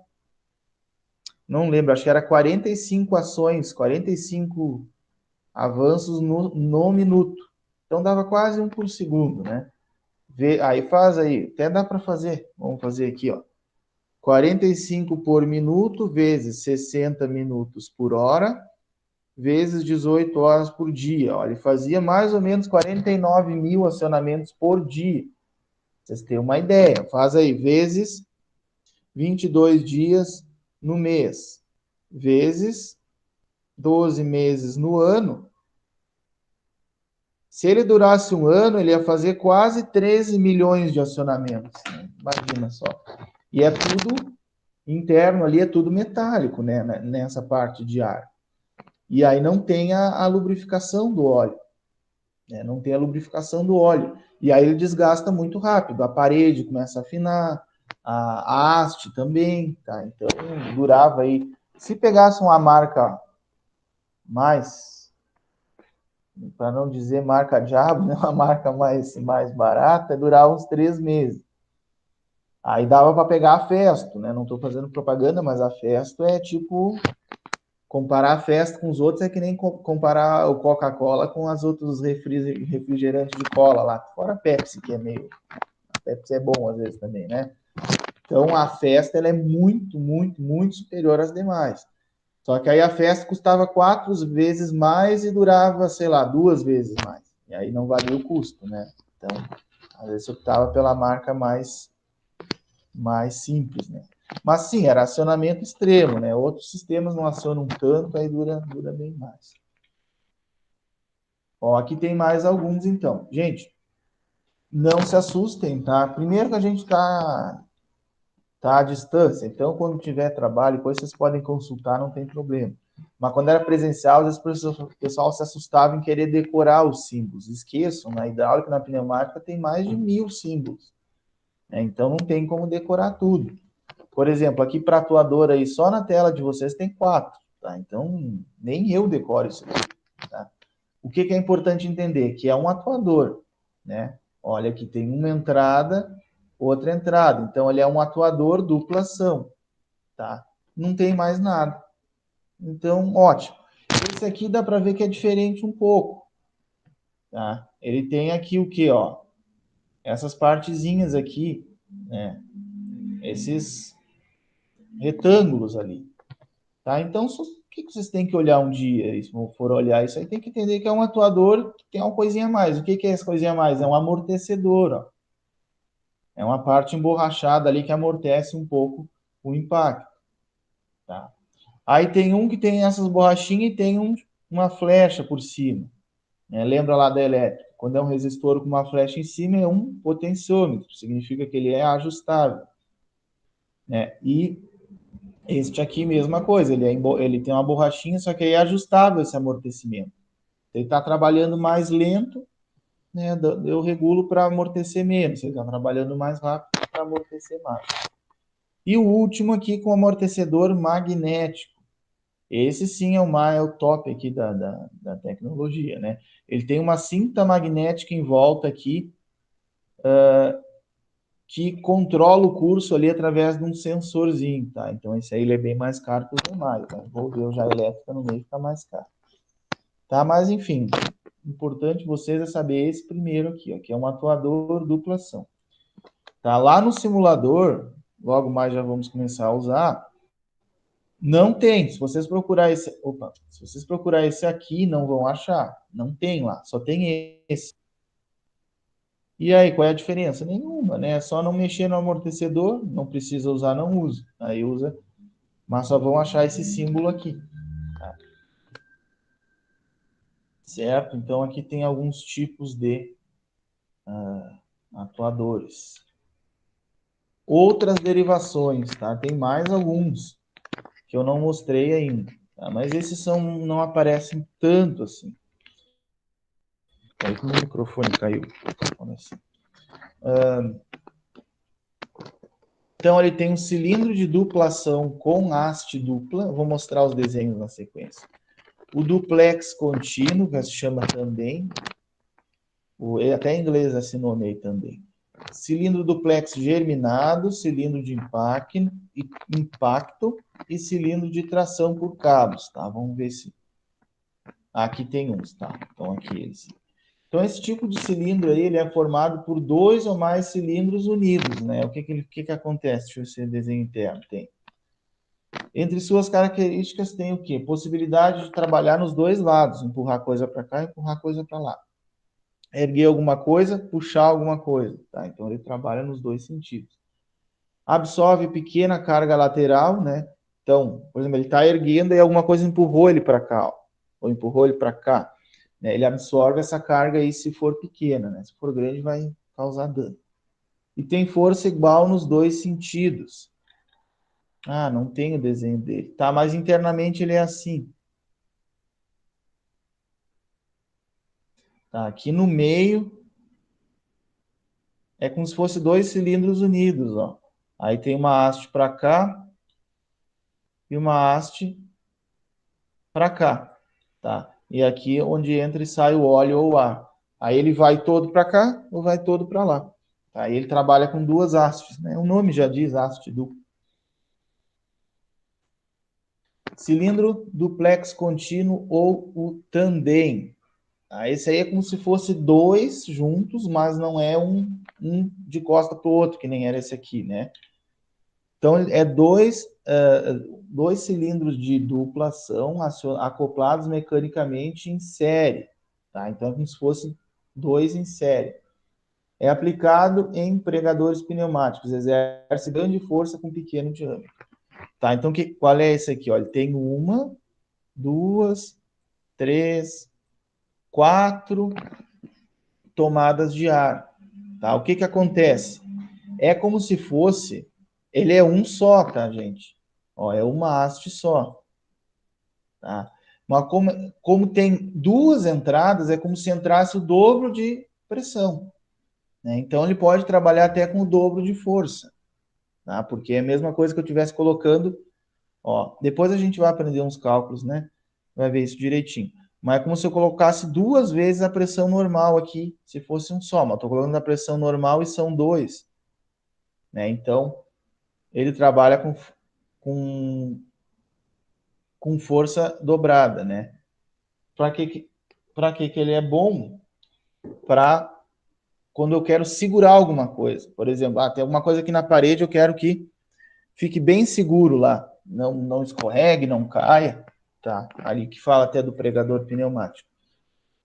não lembro, acho que era 45 ações, 45 avanços no minuto. Então dava quase um por segundo, né? Aí faz aí, até dá para fazer. Vamos fazer aqui, ó. 45 por minuto vezes 60 minutos por hora vezes 18 horas por dia. Ó, ele fazia mais ou menos 49 mil acionamentos por dia. Vocês têm uma ideia. Faz aí, vezes 22 dias no mês, vezes 12 meses no ano. Se ele durasse um ano, ele ia fazer quase 13 milhões de acionamentos. Né? Imagina só. E é tudo interno ali, é tudo metálico, né? Nessa parte de ar. E aí não tem a lubrificação do óleo. Né? Não tem a lubrificação do óleo. E aí ele desgasta muito rápido. A parede começa a afinar, a haste também. Tá? Então durava aí. Se pegasse uma marca mais, para não dizer marca diabo, né? Uma marca mais barata, durava uns 3 meses. Aí dava para pegar a Festo, né? Não estou fazendo propaganda, mas a Festo é tipo... Comparar a Festa com os outros é que nem comparar o Coca-Cola com as outros refrigerantes de cola lá. Fora a Pepsi, que é meio... A Pepsi é bom às vezes também, né? Então a Festa ela é muito, muito, muito superior às demais. Só que aí a Festa custava 4 vezes mais e durava, sei lá, 2 vezes mais. E aí não valia o custo, né? Então, às vezes eu optava pela marca mais simples, né? Mas sim, era acionamento extremo, né? Outros sistemas não acionam tanto, aí dura bem mais. Ó, aqui tem mais alguns, então. Gente, não se assustem, tá? Primeiro que a gente tá tá à distância. Então, quando tiver trabalho, depois vocês podem consultar, não tem problema. Mas quando era presencial, às vezes o pessoal se assustava em querer decorar os símbolos. Esqueçam, na hidráulica, na pneumática, tem mais de 1000 símbolos. Então, não tem como decorar tudo. Por exemplo, aqui para atuador aí, só na tela de vocês tem 4. Tá? Então, nem eu decoro isso aqui. Tá? O que é importante entender? Que é um atuador. Né? Olha, aqui tem uma entrada, outra entrada. Então, ele é um atuador duplação. Tá? Não tem mais nada. Então, ótimo. Esse aqui dá para ver que é diferente um pouco. Tá? Ele tem aqui o que? Ó? Essas partezinhas aqui, né? Esses retângulos ali. Tá? Então, o que vocês têm que olhar um dia? Se for olhar isso aí, tem que entender que é um atuador que tem uma coisinha a mais. O que é essa coisinha a mais? É um amortecedor. Ó. É uma parte emborrachada ali que amortece um pouco o impacto. Tá? Aí tem um que tem essas borrachinhas e tem uma flecha por cima. Né? Lembra lá da elétrica? Quando é um resistor com uma flecha em cima, é um potenciômetro. Significa que ele é ajustável. Né? E este aqui, mesma coisa. Ele tem uma borrachinha, só que aí é ajustável esse amortecimento. Ele está trabalhando mais lento, né? Eu regulo para amortecer menos. Ele está trabalhando mais rápido para amortecer mais. E o último aqui com amortecedor magnético. Esse sim é o top aqui da tecnologia, né? Ele tem uma cinta magnética em volta aqui que controla o curso ali através de um sensorzinho, tá? Então esse aí ele é bem mais caro que os demais, tá? Vou ver já a elétrica no meio fica mais caro. Tá? Mas enfim, importante vocês é saber esse primeiro aqui, ó, que é um atuador duplação. Tá? Lá no simulador, logo mais já vamos começar a usar. Não tem. Se vocês procurar esse aqui, não vão achar. Não tem lá, só tem esse. E aí, qual é a diferença? Nenhuma, né? É só não mexer no amortecedor, não precisa usar, não usa. Aí usa, mas só vão achar esse símbolo aqui. Tá? Certo? Então aqui tem alguns tipos de atuadores. Outras derivações, tá? Tem mais alguns que eu não mostrei ainda, tá? Mas esses não aparecem tanto assim. Aí que o microfone caiu. Assim. Então ele tem um cilindro de duplação com haste dupla. Eu vou mostrar os desenhos na sequência. O duplex contínuo, que se chama também. Até em inglês esse nome aí também. Cilindro duplex germinado, cilindro de impacto e cilindro de tração por cabos, tá? Vamos ver se... Aqui tem uns, tá? Então, aqui eles. Então, esse tipo de cilindro aí, ele é formado por 2 ou mais cilindros unidos, né? O que acontece? Deixa eu ver se é desenho interno. Tem. Entre suas características tem o quê? Possibilidade de trabalhar nos dois lados, empurrar coisa para cá e empurrar coisa para lá. Erguer alguma coisa, puxar alguma coisa, tá? Então, ele trabalha nos dois sentidos. Absorve pequena carga lateral, né? Então, por exemplo, ele está erguendo e alguma coisa empurrou ele para cá, ó, ou empurrou ele para cá. Né? Ele absorve essa carga aí se for pequena, né? Se for grande, vai causar dano. E tem força igual nos dois sentidos. Ah, não tem o desenho dele. Tá, mas internamente ele é assim. Tá, aqui no meio é como se fosse 2 cilindros unidos, ó. Aí tem uma haste para cá e uma haste para cá, tá? E aqui é onde entra e sai o óleo ou o ar. Aí ele vai todo para cá ou vai todo para lá. Aí ele trabalha com 2 hastes, né? O nome já diz haste dupla. Cilindro duplex contínuo ou o tandem. Esse aí é como se fosse 2 juntos, mas não é um de costa para o outro, que nem era esse aqui, né? Então, é dois cilindros de duplação acoplados mecanicamente em série. Tá? Então, é como se fosse 2 em série. É aplicado em pregadores pneumáticos, exerce grande força com pequeno diâmetro. Tá? Então, qual é esse aqui? Ó? Ele tem 1, 2, 3, 4 tomadas de ar. Tá? O que acontece? É como se fosse Ele é um só, tá, gente? Ó, é uma haste só, tá? Mas como tem duas entradas, é como se entrasse o dobro de pressão, né? Então ele pode trabalhar até com o dobro de força, tá? Porque é a mesma coisa que eu estivesse colocando, ó. Depois a gente vai aprender uns cálculos, né? Vai ver isso direitinho. Mas é como se eu colocasse duas vezes a pressão normal aqui, se fosse um só. Mas estou colocando a pressão normal e são dois, né? Então ele trabalha com, com força dobrada, né? Para que ele é bom? Para quando eu quero segurar alguma coisa. Por exemplo, tem alguma coisa aqui na parede, eu quero que fique bem seguro lá. Não escorregue, não caia. Tá? Ali que fala até do pregador pneumático.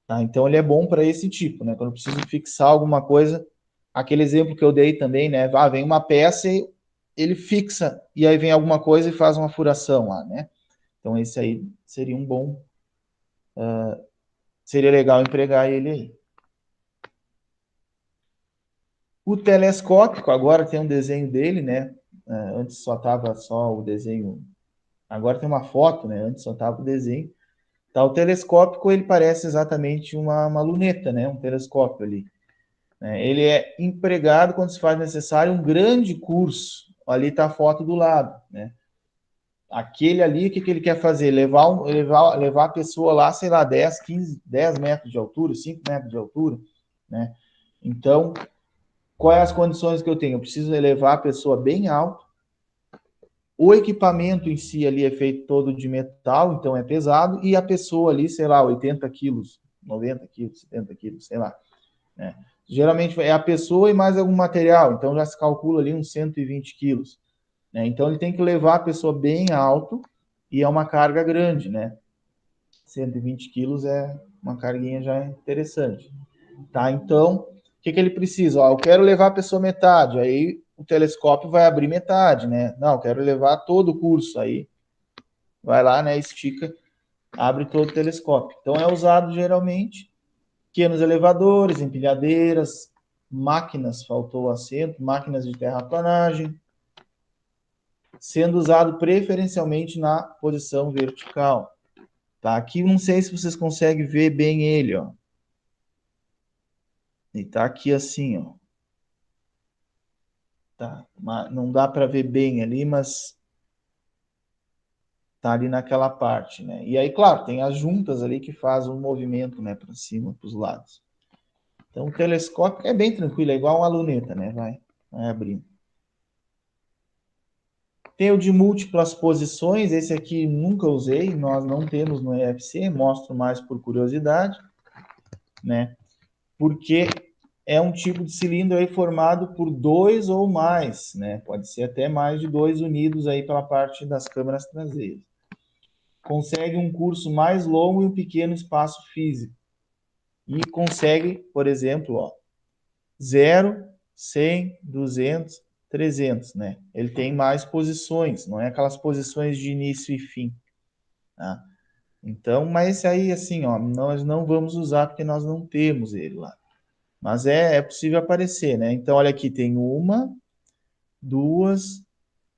Tá? Então ele é bom para esse tipo, né? Quando eu preciso fixar alguma coisa, aquele exemplo que eu dei também, né? Vem uma peça e ele fixa, e aí vem alguma coisa e faz uma furação lá, né? Então esse aí seria um bom, seria legal empregar ele aí. O telescópico, agora tem um desenho dele, né? Antes só tava só o desenho, agora tem uma foto, né? Antes só tava o desenho. Tá, o telescópico, ele parece exatamente uma luneta, né? Um telescópio ali. Ele é empregado quando se faz necessário um grande curso. Ali está a foto do lado, né? Aquele ali, o que, que ele quer fazer? Levar a pessoa lá, sei lá, 10, 15, 10 metros de altura, 5 metros de altura, né? Então, quais as condições que eu tenho? Eu preciso levar a pessoa bem alto. O equipamento em si ali é feito todo de metal, então é pesado, e a pessoa ali, sei lá, 80 quilos, 90 quilos, 70 quilos, sei lá, né? Geralmente é a pessoa e mais algum material, então já se calcula ali uns 120 quilos, né? Então ele tem que levar a pessoa bem alto e é uma carga grande, né? 120 quilos é uma carguinha já interessante, tá? Então, o que, que ele precisa? Ó, eu quero levar a pessoa metade, aí o telescópio vai abrir metade, né? Não, eu quero levar todo o curso, aí vai lá, né? Estica, abre todo o telescópio. Então é usado geralmente pequenos elevadores, empilhadeiras, máquinas, faltou o assento, máquinas de terraplanagem, sendo usado preferencialmente na posição vertical. Tá? Aqui não sei se vocês conseguem ver bem ele, ó. Ele tá aqui assim, ó. Tá? Não dá para ver bem ali, mas tá ali naquela parte, né? E aí, claro, tem as juntas ali que fazem um movimento, né, para cima, para os lados. Então, o telescópio é bem tranquilo, é igual uma luneta, né? Vai abrindo. Tem o de múltiplas posições, esse aqui nunca usei, nós não temos no EFC, mostro mais por curiosidade, né? Porque é um tipo de cilindro aí formado por dois ou mais, né? Pode ser até mais de dois unidos aí pela parte das câmeras traseiras. Consegue um curso mais longo e um pequeno espaço físico. E consegue, por exemplo, ó, 0, 100, 200, 300, né? Ele tem mais posições, não é aquelas posições de início e fim, tá? Então, mas aí, assim, ó, nós não vamos usar porque nós não temos ele lá. Mas é possível aparecer, né? Então, olha aqui, tem uma, duas,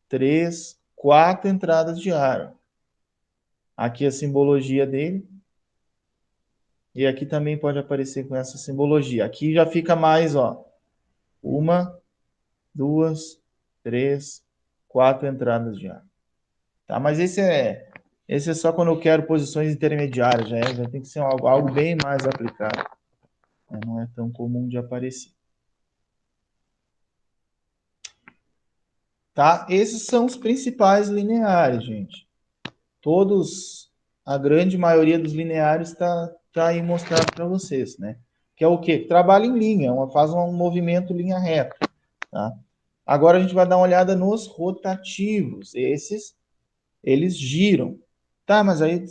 três, quatro entradas de ar. Aqui a simbologia dele. E aqui também pode aparecer com essa simbologia. Aqui já fica mais, ó. Uma, duas, três, quatro entradas de ar. Tá? Mas esse é só quando eu quero posições intermediárias, já tem que ser algo bem mais aplicado, né? Não é tão comum de aparecer. Tá? Esses são os principais lineares, gente. Todos, a grande maioria dos lineares tá aí mostrado para vocês, né? Que é o quê? Trabalha em linha, faz um movimento linha reta, tá? Agora a gente vai dar uma olhada nos rotativos. Esses, eles giram. Tá, mas aí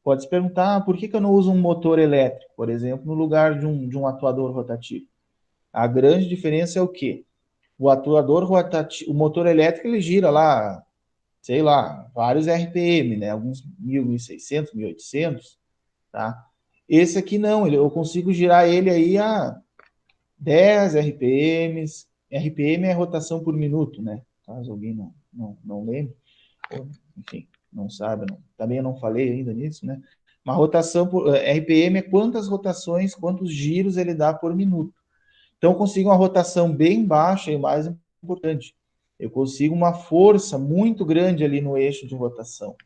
pode se perguntar, por que eu não uso um motor elétrico, por exemplo, no lugar de um atuador rotativo? A grande diferença é o quê? O atuador rotativo, o motor elétrico, ele gira lá, sei lá, vários RPM, né? Alguns 1.600, 1.800, tá? Esse aqui não, eu consigo girar ele aí a 10 RPMs. RPM é rotação por minuto, né? caso alguém não lembre, ou, enfim, não sabe, também eu não falei ainda nisso, né? Uma rotação por RPM é quantas rotações, quantos giros ele dá por minuto. Então, eu consigo uma rotação bem baixa e o mais importante, eu consigo uma força muito grande ali no eixo de rotação.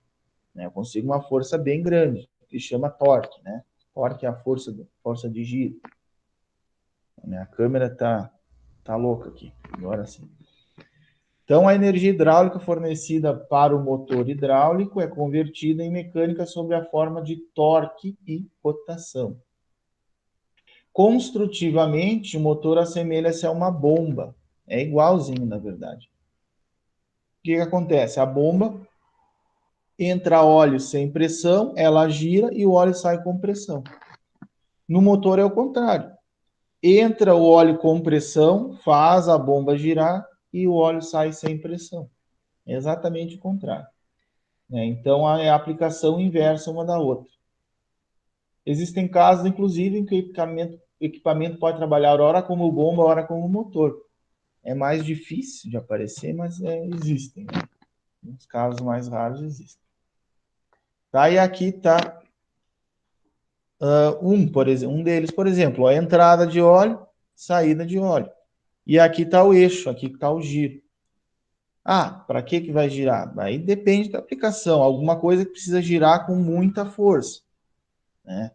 Né? Eu consigo uma força bem grande, que chama torque, né? Torque é a força de giro. A câmera tá louca aqui, agora sim. Então, a energia hidráulica fornecida para o motor hidráulico é convertida em mecânica sob a forma de torque e rotação. Construtivamente, o motor assemelha-se a uma bomba. É igualzinho, na verdade. O que acontece? A bomba entra óleo sem pressão, ela gira e o óleo sai com pressão. No motor é o contrário. Entra o óleo com pressão, faz a bomba girar e o óleo sai sem pressão. É exatamente o contrário. Então, é a aplicação inversa uma da outra. Existem casos, inclusive, em que o equipamento pode trabalhar ora como bomba, ora como motor. É mais difícil de aparecer, mas existem. Né? Nos casos mais raros, existem. Tá, e aqui está um deles, por exemplo, a entrada de óleo, saída de óleo. E aqui está o eixo, aqui está o giro. Para que vai girar? Aí depende da aplicação. Alguma coisa que precisa girar com muita força. Né?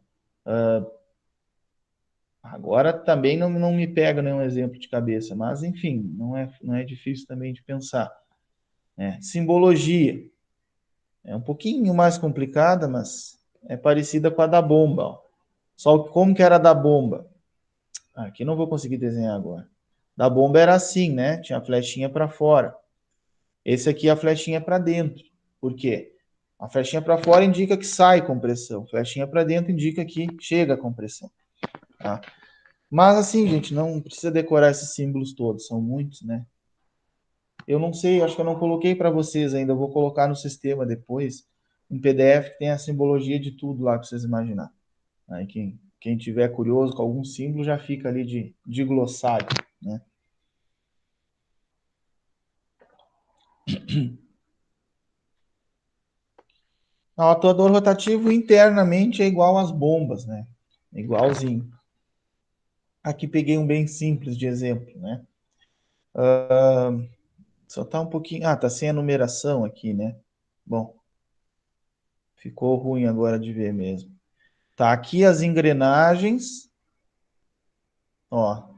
Agora também não me pega nenhum exemplo de cabeça, mas enfim, não é difícil também de pensar. Simbologia. É um pouquinho mais complicada, mas é parecida com a da bomba. Ó. Só que como que era a da bomba? Aqui não vou conseguir desenhar agora. Da bomba era assim, né? Tinha a flechinha para fora. Esse aqui é a flechinha para dentro. Por quê? A flechinha para fora indica que sai compressão. A flechinha para dentro indica que chega a compressão. Tá? Mas assim, gente, não precisa decorar esses símbolos todos. São muitos, né? Eu não sei, acho que eu não coloquei para vocês ainda. Eu vou colocar no sistema depois. Um PDF que tem a simbologia de tudo lá que vocês imaginar. Aí quem tiver curioso com algum símbolo já fica ali de glossário, né? O atuador rotativo internamente é igual às bombas, né? Igualzinho. Aqui peguei um bem simples de exemplo, né? Só tá um pouquinho... tá sem a numeração aqui, né? Bom, ficou ruim agora de ver mesmo. Tá aqui as engrenagens. Ó,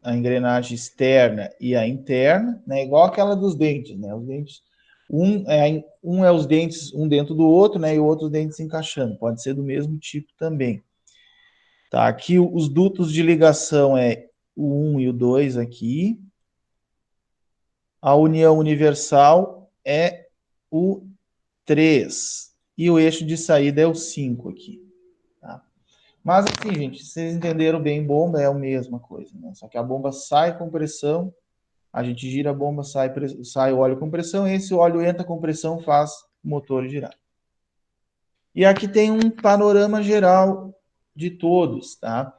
a engrenagem externa e a interna, né? Igual aquela dos dentes, né? Os dentes... Um é os dentes um dentro do outro, né? E o outro os dentes se encaixando. Pode ser do mesmo tipo também. Tá, aqui os dutos de ligação é o 1 e o 2 aqui. A união universal é o 3. E o eixo de saída é o 5 aqui. Tá? Mas assim, gente, vocês entenderam bem, bomba é a mesma coisa, né? Só que a bomba sai com pressão, a gente gira a bomba, sai o óleo com pressão, e esse óleo entra com pressão, faz o motor girar. E aqui tem um panorama geral de todos, tá?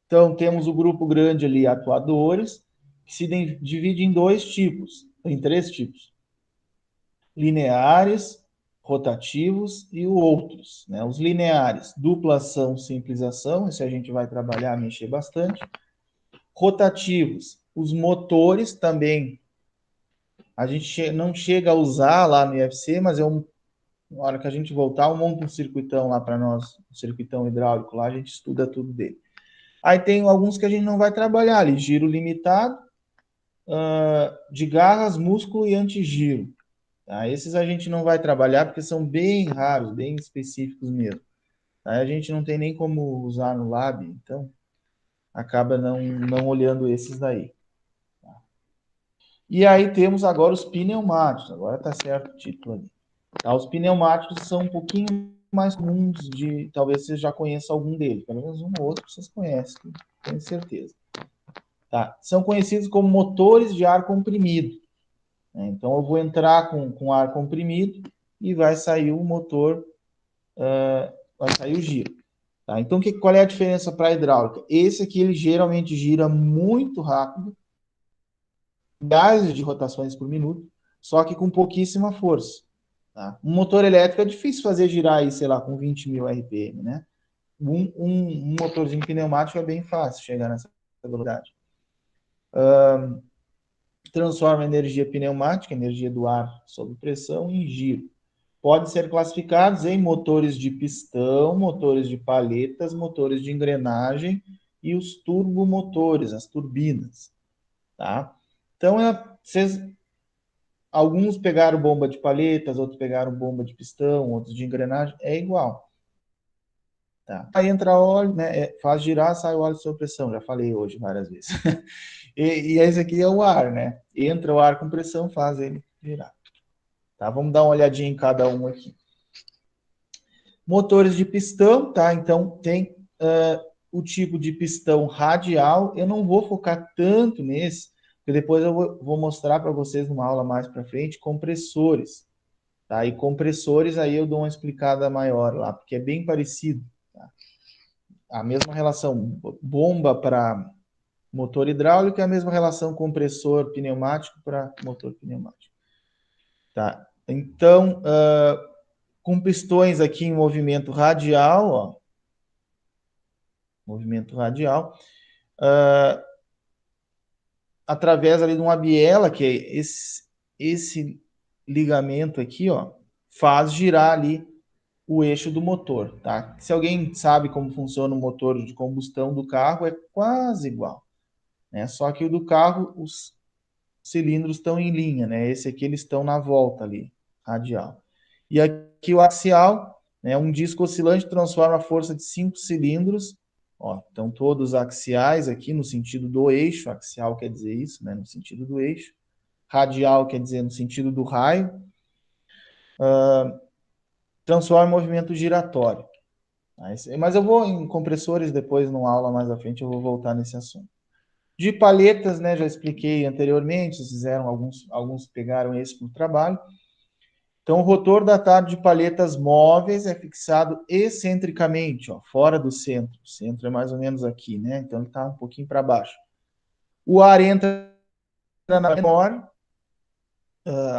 Então, temos o grupo grande ali, atuadores, que se divide em três tipos. Lineares, rotativos e outros. Né? Os lineares, duplação, simplização, esse a gente vai trabalhar, mexer bastante. Rotativos, os motores também. A gente não chega a usar lá no IFC, mas na hora que a gente voltar, eu monto um circuitão lá para nós, um circuitão hidráulico lá, a gente estuda tudo dele. Aí tem alguns que a gente não vai trabalhar ali, giro limitado, de garras, músculo e antigiro. Tá? Esses a gente não vai trabalhar porque são bem raros, bem específicos mesmo. Aí a gente não tem nem como usar no lab, então acaba não olhando esses daí. Tá? E aí temos agora os pneumáticos, agora tá certo o título ali. Tá? Os pneumáticos são um pouquinho mais comuns talvez você já conheça algum deles, pelo menos um ou outro vocês conhecem, tenho certeza. Tá? São conhecidos como motores de ar comprimido. Né? Então, eu vou entrar com ar comprimido e vai sair o motor, vai sair o giro. Tá? Então, qual é a diferença para a hidráulica? Esse aqui, ele geralmente gira muito rápido milhares de rotações por minuto, só que com pouquíssima força. Tá? Um motor elétrico é difícil fazer girar aí, sei lá, com 20 mil RPM, né? Um motorzinho pneumático é bem fácil chegar nessa velocidade. Transforma a energia pneumática, energia do ar sob pressão, em giro. Podem ser classificados em motores de pistão, motores de palhetas, motores de engrenagem e os turbomotores, as turbinas. Tá? Então, alguns pegaram bomba de palhetas, outros pegaram bomba de pistão, outros de engrenagem, é igual. Tá? Aí entra óleo, né? Faz girar, sai o óleo sob pressão, já falei hoje várias vezes. E esse aqui é o ar, né? Entra o ar com pressão, faz ele girar. Tá? Vamos dar uma olhadinha em cada um aqui. Motores de pistão, tá? Então tem o tipo de pistão radial. Eu não vou focar tanto nesse, porque depois eu vou mostrar para vocês numa aula mais para frente compressores. Tá? E compressores aí eu dou uma explicada maior lá, porque é bem parecido. Tá? A mesma relação bomba para motor hidráulico é a mesma relação compressor pneumático para motor pneumático. Tá? Então, com pistões aqui em movimento radial, ó, movimento radial, através ali de uma biela, que é esse ligamento aqui, ó, faz girar ali o eixo do motor, tá? Se alguém sabe como funciona o motor de combustão do carro, é quase igual, né? Só que o do carro, os cilindros estão em linha, né? Esse aqui eles estão na volta ali, radial. E aqui o axial, né? Um disco oscilante transforma a força de 5 cilindros, ó, estão todos axiais aqui no sentido do eixo, axial quer dizer isso, né? No sentido do eixo. Radial quer dizer no sentido do raio. Transforma em movimento giratório. Mas eu vou em compressores depois, numa aula mais à frente, eu vou voltar nesse assunto. De palhetas, né, já expliquei anteriormente, vocês fizeram, alguns pegaram esse para o trabalho. Então, o rotor datado de palhetas móveis é fixado excentricamente, ó, fora do centro. O centro é mais ou menos aqui, né? Então, ele está um pouquinho para baixo. O ar entra na menor,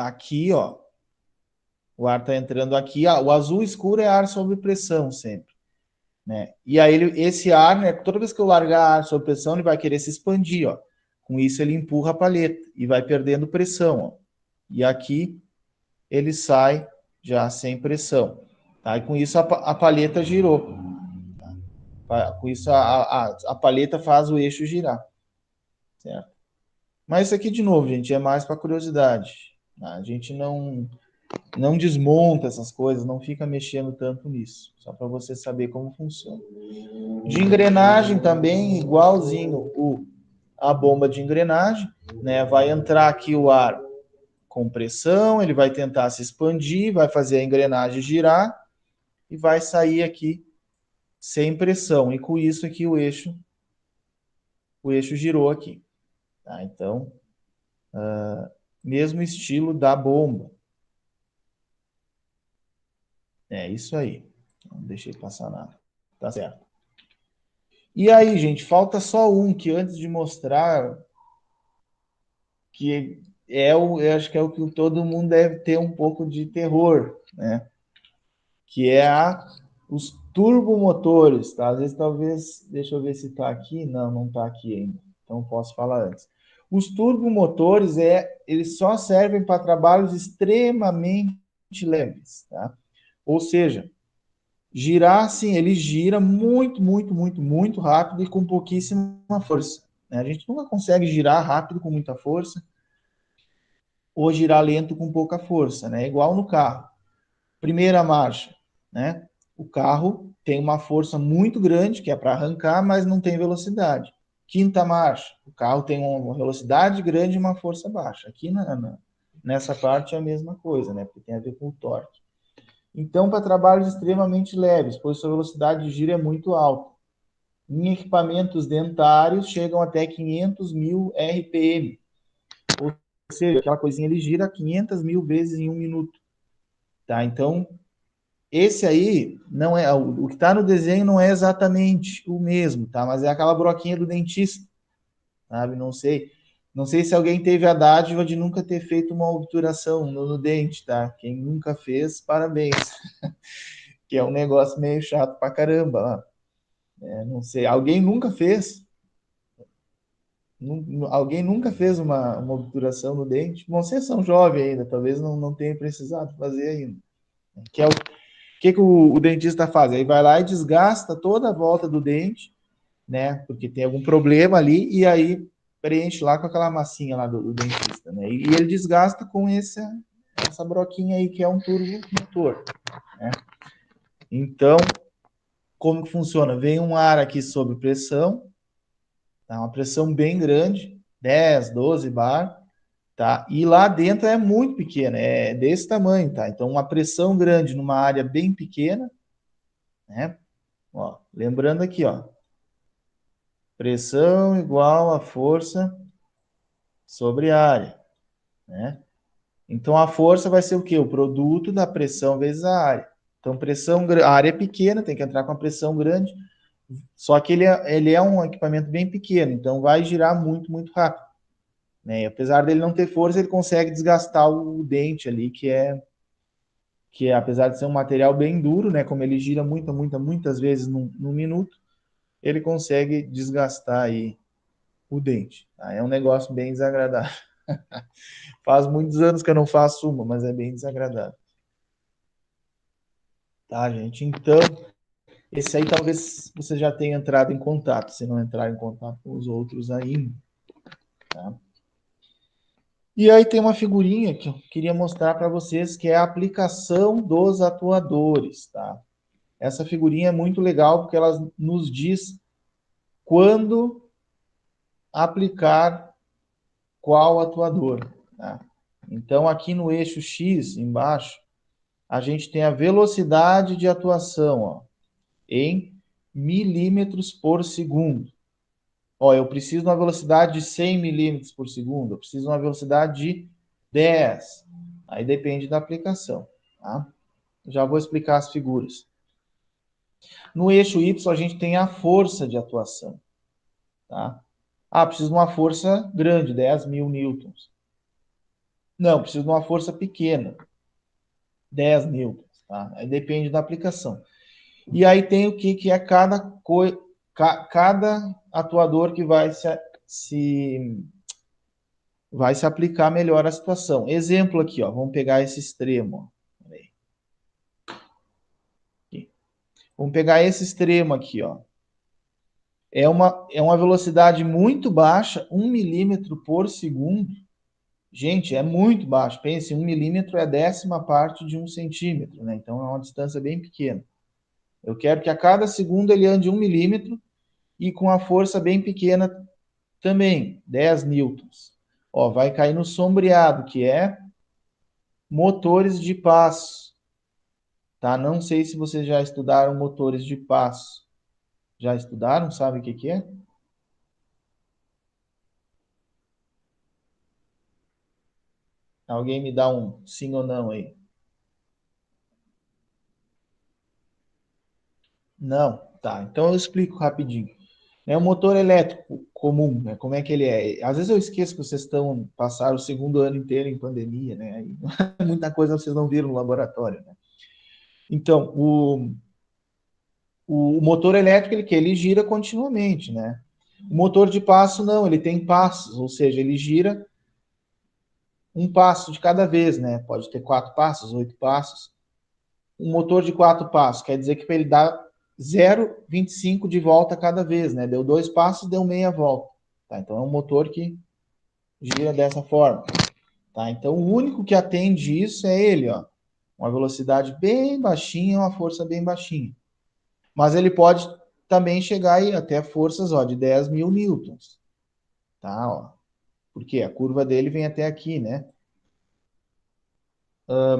aqui, ó. O ar está entrando aqui. O azul escuro é ar sob pressão sempre. Né? E aí, esse ar, né, toda vez que eu largar ar sob pressão, ele vai querer se expandir. Ó. Com isso, ele empurra a palheta e vai perdendo pressão. Ó. E aqui, ele sai já sem pressão. Tá? E com isso, a palheta girou. Tá? Com isso, a palheta faz o eixo girar. Certo? Mas isso aqui, de novo, gente, é mais para curiosidade. Tá? A gente não desmonta essas coisas, não fica mexendo tanto nisso. Só para você saber como funciona. De engrenagem também, igualzinho a bomba de engrenagem, né? Vai entrar aqui o ar com pressão, ele vai tentar se expandir, vai fazer a engrenagem girar e vai sair aqui sem pressão. E com isso aqui o eixo girou aqui. Tá? Então, mesmo estilo da bomba. É isso aí. Não deixei passar nada. Tá certo. E aí, gente, falta só um que antes de mostrar que eu acho que é o que todo mundo deve ter um pouco de terror, né? Que é os turbomotores, tá? Às vezes, talvez, deixa eu ver se está aqui. Não está aqui ainda. Então, posso falar antes. Os turbomotores, eles só servem para trabalhos extremamente leves, tá? Ou seja, girar, sim, ele gira muito, muito, muito, muito rápido e com pouquíssima força. Né? A gente nunca consegue girar rápido com muita força ou girar lento com pouca força, né? Igual no carro. Primeira marcha, né? O carro tem uma força muito grande, que é para arrancar, mas não tem velocidade. Quinta marcha, o carro tem uma velocidade grande e uma força baixa. Aqui nessa parte é a mesma coisa, né? Porque tem a ver com o torque. Então, para trabalhos extremamente leves, pois sua velocidade de giro é muito alta. Em equipamentos dentários, chegam até 500 mil RPM. Ou seja, aquela coisinha ele gira 500 mil vezes em um minuto. Tá? Então, esse aí, não é o que está no desenho não é exatamente o mesmo, tá? Mas é aquela broquinha do dentista, sabe? Não sei. Não sei se alguém teve a dádiva de nunca ter feito uma obturação no dente, tá? Quem nunca fez, parabéns. Que é um negócio meio chato pra caramba. Não sei, alguém nunca fez? Alguém nunca fez uma obturação no dente? Bom, vocês são jovens ainda, talvez não tenha precisado fazer ainda. Que é o que o dentista faz? Aí vai lá e desgasta toda a volta do dente, né? Porque tem algum problema ali, e aí preenche lá com aquela massinha lá do dentista, né? E ele desgasta com essa broquinha aí, que é um turbo motor, né? Então, como que funciona? Vem um ar aqui sob pressão, tá? Uma pressão bem grande, 10, 12 bar, tá? E lá dentro é muito pequena, é desse tamanho, tá? Então, uma pressão grande numa área bem pequena, né? Ó, lembrando aqui, ó, pressão igual a força sobre a área, né? Então, a força vai ser o quê? O produto da pressão vezes a área. Então, a área é pequena, tem que entrar com a pressão grande, só que ele é um equipamento bem pequeno, então vai girar muito, muito rápido, né? E apesar dele não ter força, ele consegue desgastar o dente ali, apesar de ser um material bem duro, né? Como ele gira muitas vezes num minuto, ele consegue desgastar aí o dente, tá? É um negócio bem desagradável. Faz muitos anos que eu não faço uma, mas é bem desagradável. Tá, gente? Então, esse aí talvez você já tenha entrado em contato, se não entrar em contato com os outros ainda, tá? E aí tem uma figurinha que eu queria mostrar para vocês, que é a aplicação dos atuadores, tá? Essa figurinha é muito legal porque ela nos diz quando aplicar qual atuador, tá? Então, aqui no eixo X, embaixo, a gente tem a velocidade de atuação, ó, em milímetros por segundo. Ó, eu preciso de uma velocidade de 100 milímetros por segundo, eu preciso de uma velocidade de 10. Aí depende da aplicação, tá? Já vou explicar as figuras. No eixo Y, a gente tem a força de atuação, tá? Ah, preciso de uma força grande, 10.000 newtons. Não, preciso de uma força pequena, 10 newtons, tá? Aí depende da aplicação. E aí tem o que é cada atuador que vai se aplicar melhor à situação. Exemplo aqui, ó, vamos pegar esse extremo. Aqui. Vamos pegar esse extremo aqui, ó. É uma velocidade muito baixa, 1 milímetro por segundo. Gente, é muito baixo. Pense, 1 milímetro é a 10ª parte de 1 centímetro, né? Então é uma distância bem pequena. Eu quero que a cada segundo ele ande 1 milímetro e com a força bem pequena também, 10 newtons. Ó, vai cair no sombreado, que é motores de passo. Tá? Não sei se vocês já estudaram motores de passo. Já estudaram? Sabe o que é? Alguém me dá um sim ou não aí? Não? Tá, então eu explico rapidinho. É um motor elétrico comum, né? Como é que ele é? Às vezes eu esqueço que vocês passaram o segundo ano inteiro em pandemia, né? Aí, muita coisa vocês não viram no laboratório, né? Então, o motor elétrico, ele gira continuamente, né? O motor de passo, não, ele tem passos, ou seja, ele gira um passo de cada vez, né? Pode ter 4 passos, 8 passos. Um motor de 4 passos, quer dizer que ele dá 0,25 de volta cada vez, né? Deu 2 passos, deu meia volta. Tá? Então é um motor que gira dessa forma. Tá? Então o único que atende isso é ele, ó. Uma velocidade bem baixinha, uma força bem baixinha. Mas ele pode também chegar aí até forças, ó, de 10.000 newtons. Tá? Ó. Porque a curva dele vem até aqui, né?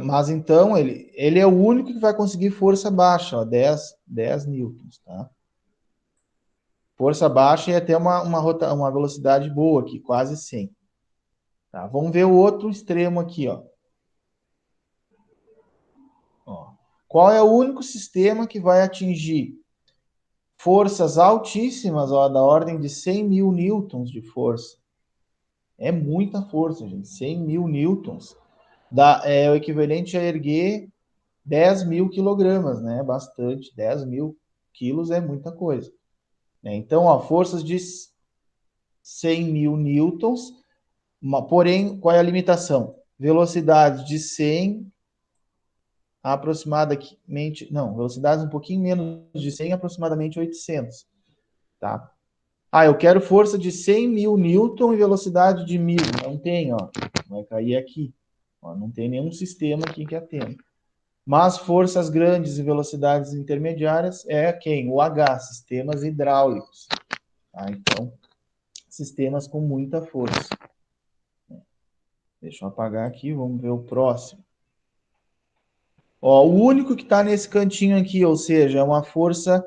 Mas então ele é o único que vai conseguir força baixa, ó, 10 newtons, tá? Força baixa e até uma velocidade boa aqui, quase 100. Tá? Vamos ver o outro extremo aqui, ó. Ó. Qual é o único sistema que vai atingir forças altíssimas, ó, da ordem de 100.000 newtons de força? É muita força, gente. 100 mil newtons é o equivalente a erguer 10 mil quilogramas, né? Bastante. 10 mil quilos é muita coisa. Então, ó, forças de 100 mil newtons, porém, qual é a limitação? Velocidade de 100 aproximadamente, não, velocidades um pouquinho menos de 100, aproximadamente 800, tá? Eu quero força de 100 mil newton e velocidade de 1000. Não tem, ó. Vai cair aqui. Ó, não tem nenhum sistema aqui que atenda. Mas forças grandes e velocidades intermediárias é quem? O H, sistemas hidráulicos. Tá? Então, sistemas com muita força. Deixa eu apagar aqui, vamos ver o próximo. Ó, o único que está nesse cantinho aqui, ou seja, é uma força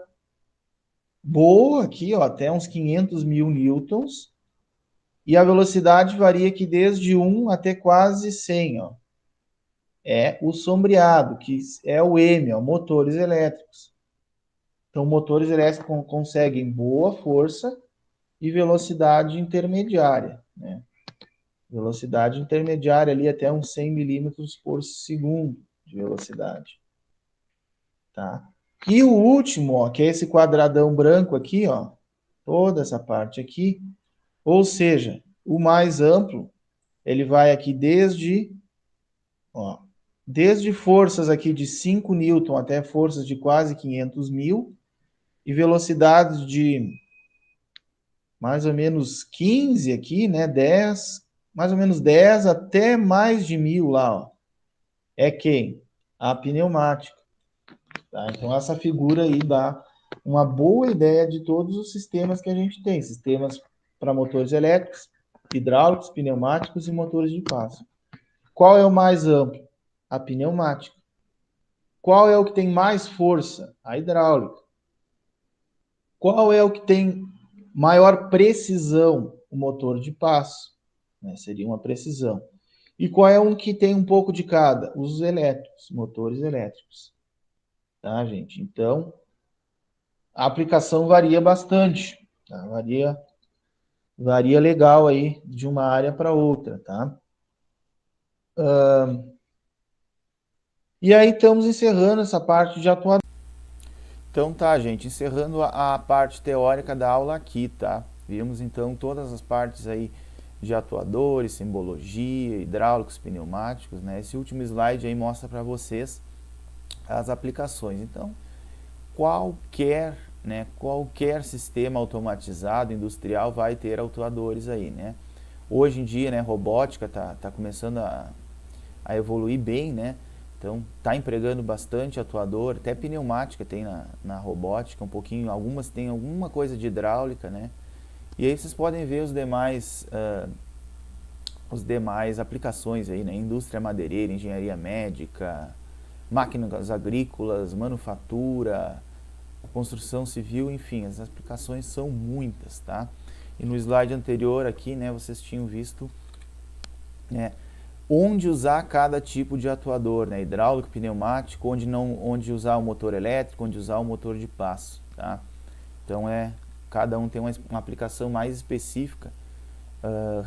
boa aqui, ó, até uns 500 mil newtons, e a velocidade varia aqui desde 1 até quase 100, ó. É o sombreado, que é o M, ó, motores elétricos. Então, motores elétricos conseguem boa força e velocidade intermediária, né? Velocidade intermediária ali até uns 100 milímetros por segundo de velocidade, tá? E o último, ó, que é esse quadradão branco aqui, ó, toda essa parte aqui, ou seja, o mais amplo, ele vai aqui desde forças aqui de 5 newton até forças de quase 500 mil e velocidades de mais ou menos 15 aqui, né, 10, mais ou menos 10 até mais de 1000 lá, ó. É quem? A pneumática. Tá? Então, essa figura aí dá uma boa ideia de todos os sistemas que a gente tem. Sistemas para motores elétricos, hidráulicos, pneumáticos e motores de passo. Qual é o mais amplo? A pneumática. Qual é o que tem mais força? A hidráulica. Qual é o que tem maior precisão? O motor de passo. Né? Seria uma precisão. E qual é um que tem um pouco de cada? Os elétricos, motores elétricos. Tá, gente? Então, a aplicação varia bastante. Tá? Varia legal aí de uma área para outra, tá? E aí estamos encerrando essa parte de atuação. Então tá, gente, encerrando a parte teórica da aula aqui, tá? Vimos então todas as partes aí de atuadores, simbologia, hidráulicos, pneumáticos, né? Esse último slide aí mostra para vocês as aplicações. Então, qualquer sistema automatizado, industrial, vai ter atuadores aí, né? Hoje em dia, né, robótica tá começando a evoluir bem, né? Então, tá empregando bastante atuador, até pneumática tem na robótica, um pouquinho, algumas tem alguma coisa de hidráulica, né? E aí vocês podem ver os demais aplicações aí, né? Indústria madeireira, engenharia médica, máquinas agrícolas, manufatura, construção civil, enfim, as aplicações são muitas, tá? E no slide anterior aqui, né, vocês tinham visto, né, onde usar cada tipo de atuador, né, hidráulico, pneumático, onde usar o motor elétrico, onde usar o motor de passo, tá? Então cada um tem uma aplicação mais específica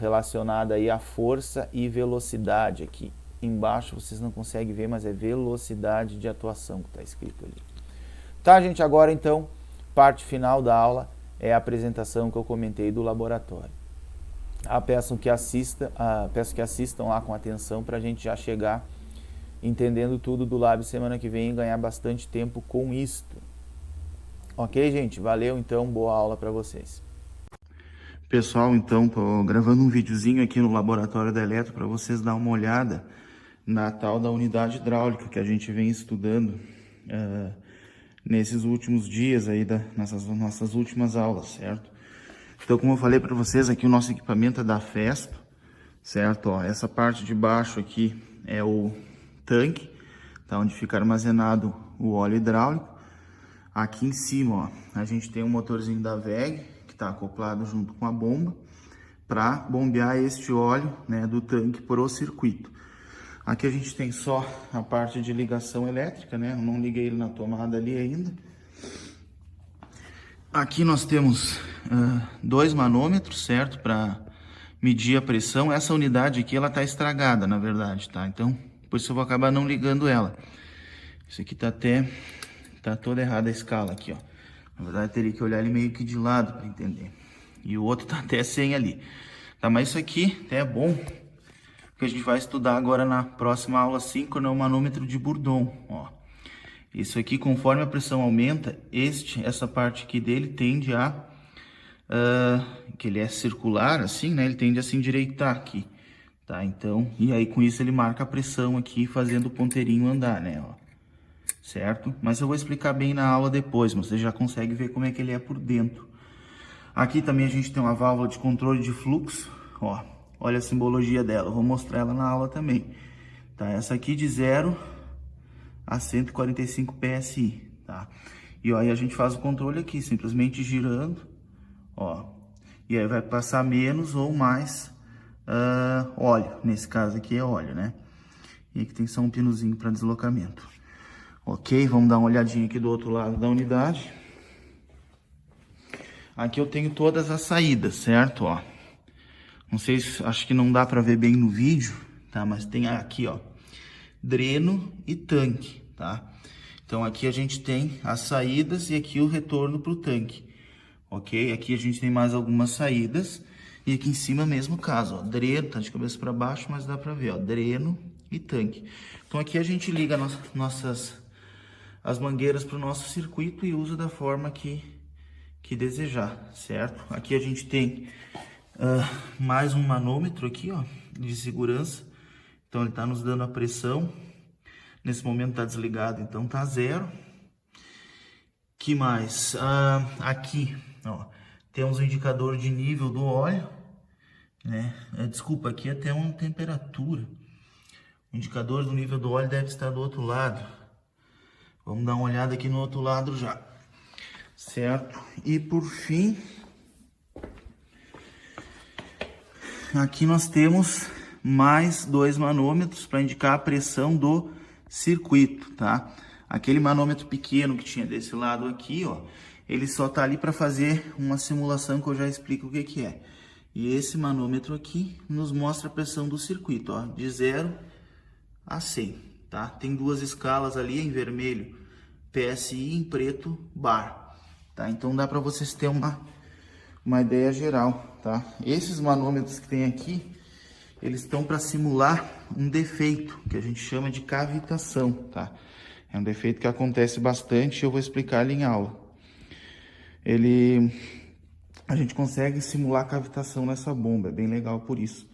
relacionada aí à força e velocidade aqui. Embaixo vocês não conseguem ver, mas é velocidade de atuação que está escrito ali. Tá, gente, agora então, parte final da aula é a apresentação que eu comentei do laboratório. Peço que assistam lá com atenção para a gente já chegar entendendo tudo do Lab semana que vem e ganhar bastante tempo com isto. Ok, gente? Valeu, então, boa aula para vocês. Pessoal, então, tô gravando um videozinho aqui no laboratório da Eletro para vocês dar uma olhada na tal da unidade hidráulica que a gente vem estudando nesses últimos dias aí nessas nossas últimas aulas, certo? Então, como eu falei para vocês, aqui o nosso equipamento é da Festo, certo? Ó, essa parte de baixo aqui é o tanque, tá? Onde fica armazenado o óleo hidráulico. Aqui em cima, ó, a gente tem um motorzinho da WEG, que está acoplado junto com a bomba, para bombear este óleo, né, do tanque por o circuito. Aqui a gente tem só a parte de ligação elétrica, né? Eu não liguei ele na tomada ali ainda. Aqui nós temos 2 manômetros, certo? Para medir a pressão. Essa unidade aqui, ela tá estragada, na verdade, tá? Então, por isso eu vou acabar não ligando ela. Isso aqui tá toda errada a escala aqui, ó. Na verdade, eu teria que olhar ele meio que de lado para entender. E o outro tá até sem ali. Tá, mas isso aqui até é bom, que a gente vai estudar agora na próxima aula 5, né, o manômetro de Bourdon, ó. Isso aqui, conforme a pressão aumenta, essa parte aqui dele tende a... que ele é circular, assim, né? Ele tende a se endireitar aqui, tá? Então, e aí com isso ele marca a pressão aqui, fazendo o ponteirinho andar, né, ó. Certo? Mas eu vou explicar bem na aula depois, mas você já consegue ver como é que ele é por dentro. Aqui também a gente tem uma válvula de controle de fluxo, ó. Olha a simbologia dela, eu vou mostrar ela na aula também. Tá? Essa aqui de 0 a 145 PSI, tá? E ó, aí a gente faz o controle aqui, simplesmente girando, ó. E aí vai passar menos ou mais óleo. Nesse caso aqui é óleo, né? E aqui tem só um pinozinho para deslocamento. Ok, vamos dar uma olhadinha aqui do outro lado da unidade. Aqui eu tenho todas as saídas, certo? Ó. Não sei se, acho que não dá para ver bem no vídeo, tá? Mas tem aqui, ó, dreno e tanque, tá? Então aqui a gente tem as saídas e aqui o retorno para o tanque, ok? Aqui a gente tem mais algumas saídas e aqui em cima mesmo caso, ó, dreno, tá de cabeça para baixo, mas dá para ver, ó, dreno e tanque. Então aqui a gente liga as mangueiras para o nosso circuito e usa da forma que desejar, certo? Aqui a gente tem mais um manômetro aqui, ó, de segurança. Então ele está nos dando a pressão. Nesse momento está desligado, então tá 0. Que mais? Aqui, ó, temos o indicador de nível do óleo, né? Desculpa, aqui é até uma temperatura. O indicador do nível do óleo deve estar do outro lado. Vamos dar uma olhada aqui no outro lado já, certo? E por fim, aqui nós temos mais 2 manômetros para indicar a pressão do circuito, tá? Aquele manômetro pequeno que tinha desse lado aqui, ó, ele só tá ali para fazer uma simulação que eu já explico o que que é. E esse manômetro aqui nos mostra a pressão do circuito, ó, de 0 a 100, tá? Tem 2 escalas ali, em vermelho PSI, em preto bar, tá? Então dá para vocês terem uma ideia geral, tá? Esses manômetros que tem aqui, eles estão para simular um defeito que a gente chama de cavitação, tá? É um defeito que acontece bastante e eu vou explicar ali em aula. A gente consegue simular cavitação nessa bomba, é bem legal por isso.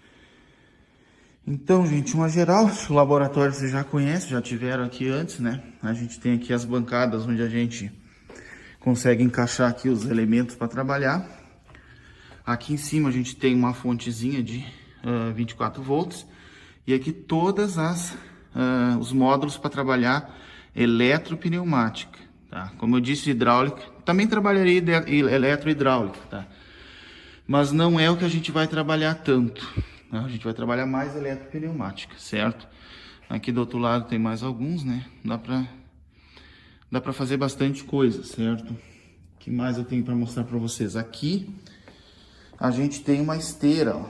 Então, gente, uma geral, o laboratório vocês já conhecem, já tiveram aqui antes, né? A gente tem aqui as bancadas onde a gente consegue encaixar aqui os elementos para trabalhar. Aqui em cima a gente tem uma fontezinha de 24 volts e aqui todas os módulos para trabalhar eletropneumática, tá? Como eu disse, hidráulica, também trabalharia eletrohidráulica, tá? Mas não é o que a gente vai trabalhar tanto, né? A gente vai trabalhar mais eletropneumática, certo? Aqui do outro lado tem mais alguns, né? Dá pra fazer bastante coisa, certo? O que mais eu tenho para mostrar para vocês? Aqui a gente tem uma esteira, ó,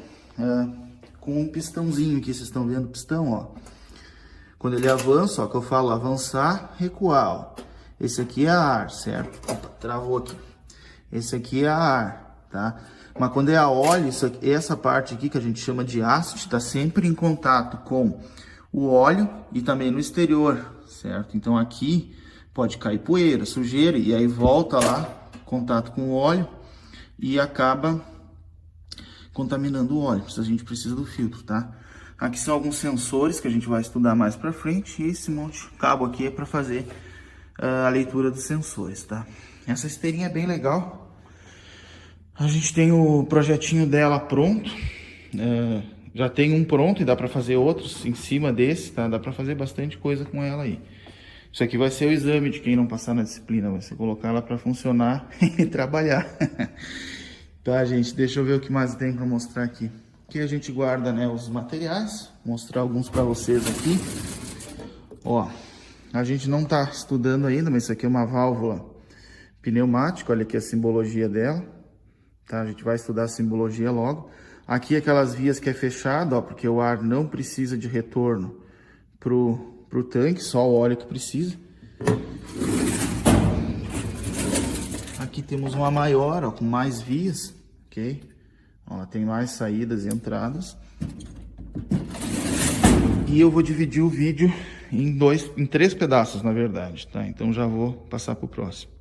com um pistãozinho aqui, vocês estão vendo o pistão, ó. Quando ele avança, ó, que eu falo avançar, recuar, ó. Esse aqui é ar, certo? Opa, travou aqui. Esse aqui é ar, tá? Mas quando é a óleo, essa parte aqui que a gente chama de haste, está sempre em contato com o óleo e também no exterior, certo? Então aqui pode cair poeira, sujeira e aí volta lá, contato com o óleo e acaba contaminando o óleo. A gente precisa do filtro, tá? Aqui são alguns sensores que a gente vai estudar mais pra frente. E esse monte de cabo aqui é para fazer a leitura dos sensores, tá? Essa esteirinha é bem legal. A gente tem o projetinho dela pronto. Já tem um pronto e dá para fazer outros em cima desse, tá? Dá para fazer bastante coisa com ela aí. Isso aqui vai ser o exame de quem não passar na disciplina. Vai ser colocar ela para funcionar e trabalhar. Tá, gente? Deixa eu ver o que mais tem para mostrar aqui. Aqui a gente guarda, né, os materiais. Vou mostrar alguns para vocês aqui. Ó, a gente não tá estudando ainda, mas isso aqui é uma válvula pneumática. Olha aqui a simbologia dela. Tá? A gente vai estudar a simbologia logo. Aqui aquelas vias que é fechado, ó, porque o ar não precisa de retorno pro tanque, só o óleo que precisa. Aqui temos uma maior, ó, com mais vias, ok? Ó, ela tem mais saídas e entradas. E eu vou dividir o vídeo em 3 pedaços, na verdade, tá? Então já vou passar pro próximo.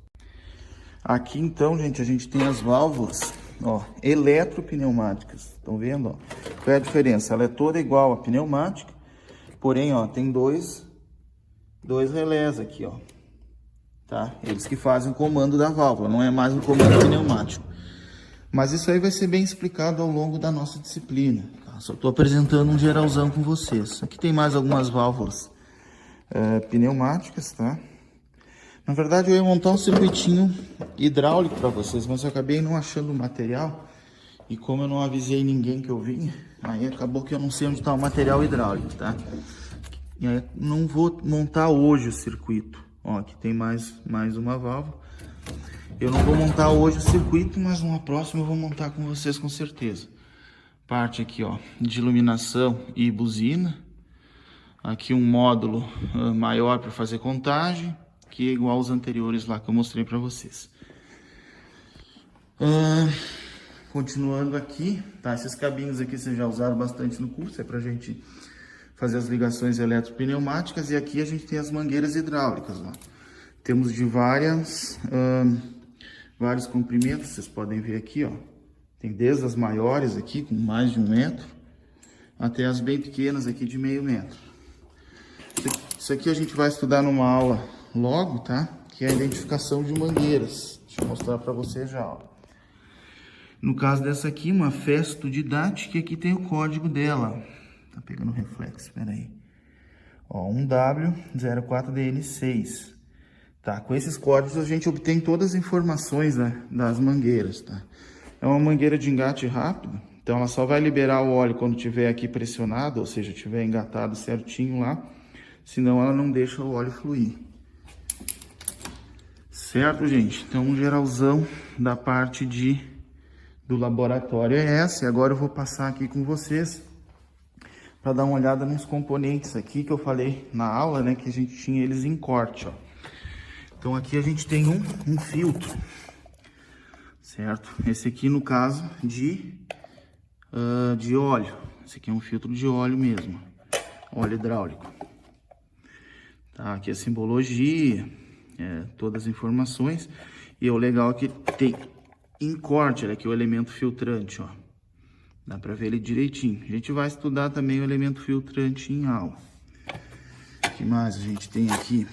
Aqui então, gente, a gente tem as válvulas, ó, eletropneumáticas. Estão vendo, ó? Qual é a diferença? Ela é toda igual a pneumática, porém, ó, tem dois relés aqui, ó. Tá? Eles que fazem o comando da válvula, não é mais um comando pneumático. Mas isso aí vai ser bem explicado ao longo da nossa disciplina. Tá? Só estou apresentando um geralzão com vocês. Aqui tem mais algumas válvulas pneumáticas, tá? Na verdade eu ia montar um circuitinho hidráulico para vocês, mas eu acabei não achando o material. E como eu não avisei ninguém que eu vinha, aí acabou que eu não sei onde está o material hidráulico, tá? E aí não vou montar hoje o circuito. Ó, aqui tem mais uma válvula. Eu não vou montar hoje o circuito, mas numa próxima eu vou montar com vocês com certeza. Parte aqui, ó, de iluminação e buzina. Aqui um módulo maior para fazer contagem, que é igual aos anteriores lá que eu mostrei para vocês. Continuando aqui, tá? Esses cabinhos aqui vocês já usaram bastante no curso, é pra gente fazer as ligações eletropneumáticas. E aqui a gente tem as mangueiras hidráulicas, ó. Temos de vários comprimentos, vocês podem ver aqui, ó. Tem desde as maiores aqui, com mais de 1 metro, até as bem pequenas aqui de meio metro. Isso aqui a gente vai estudar numa aula logo, tá? Que é a identificação de mangueiras. Deixa eu mostrar pra vocês já, ó. No caso dessa aqui, uma Festo Didat, que aqui tem o código dela. Tá pegando reflexo, espera aí. Ó, 1W04DN6. Tá, com esses códigos a gente obtém todas as informações, né, das mangueiras, tá? É uma mangueira de engate rápido, então ela só vai liberar o óleo quando tiver aqui pressionado, ou seja, tiver engatado certinho lá, senão ela não deixa o óleo fluir. Certo, gente? Então, um geralzão da parte do laboratório é essa. E agora eu vou passar aqui com vocês para dar uma olhada nos componentes aqui que eu falei na aula, né, que a gente tinha eles em corte, ó. Então aqui a gente tem um filtro, certo? Esse aqui no caso de óleo. Esse aqui é um filtro de óleo mesmo, óleo hidráulico. Tá, aqui a simbologia, todas as informações. E o legal é que tem em corte, olha aqui o elemento filtrante, ó. Dá pra ver ele direitinho. A gente vai estudar também o elemento filtrante em aula. O que mais a gente tem aqui?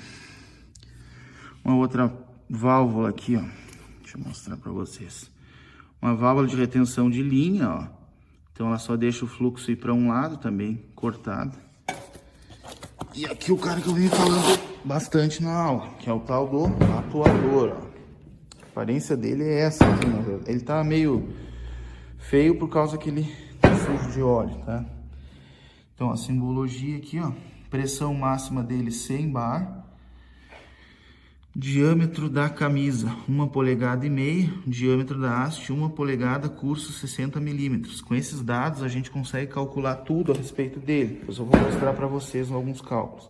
Uma outra válvula aqui, ó. Deixa eu mostrar pra vocês. Uma válvula de retenção de linha, ó. Então ela só deixa o fluxo ir para um lado também, cortado. E aqui o cara que eu venho falando bastante na aula, que é o tal do atuador, ó. A aparência dele é essa aqui, na verdade. Ele tá meio feio por causa que ele tá sujo de óleo, tá? Então a simbologia aqui, ó. Pressão máxima dele 100 bar. Diâmetro da camisa 1,5 polegadas. Diâmetro da haste 1 polegada, curso 60 milímetros. Com esses dados a gente consegue calcular tudo a respeito dele. Eu só vou mostrar para vocês alguns cálculos.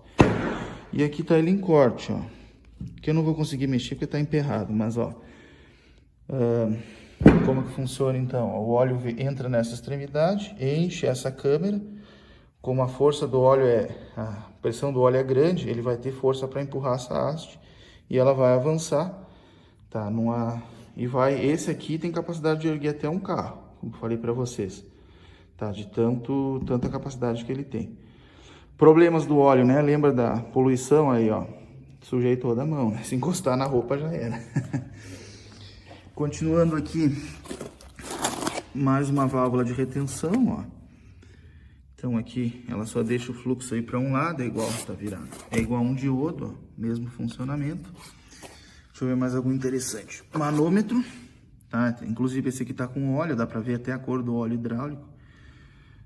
E aqui tá ele em corte, ó. Que eu não vou conseguir mexer porque tá emperrado, mas ó. Como que funciona então? O óleo entra nessa extremidade, enche essa câmera. Como a força do óleo a pressão do óleo é grande, ele vai ter força para empurrar essa haste. E ela vai avançar, tá? Esse aqui tem capacidade de erguer até um carro, como eu falei para vocês, tá? De tanta capacidade que ele tem. Problemas do óleo, né? Lembra da poluição aí, ó? Sujei toda a mão, né? Se encostar na roupa já era. Continuando aqui, mais uma válvula de retenção, ó. Então aqui ela só deixa o fluxo aí para um lado, é igual, tá virado. É igual um diodo, ó, mesmo funcionamento. Deixa eu ver mais algo interessante. Manômetro, tá? Inclusive esse aqui tá com óleo, dá para ver até a cor do óleo hidráulico,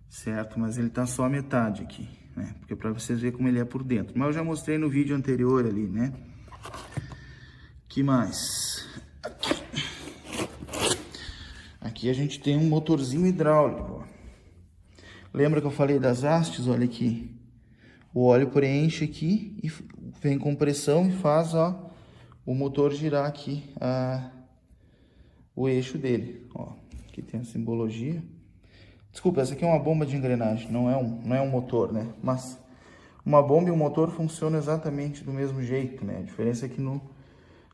certo? Mas ele tá só a metade aqui, né? Porque para vocês verem como ele é por dentro. Mas eu já mostrei no vídeo anterior ali, né? Que mais? Aqui a gente tem um motorzinho hidráulico, ó. Lembra que eu falei das hastes? Olha aqui. O óleo preenche aqui e vem com pressão e faz, ó, o motor girar aqui o eixo dele. Ó, aqui tem a simbologia. Desculpa, essa aqui é uma bomba de engrenagem, não é um motor, né? Mas uma bomba e um motor funcionam exatamente do mesmo jeito, né? A diferença é que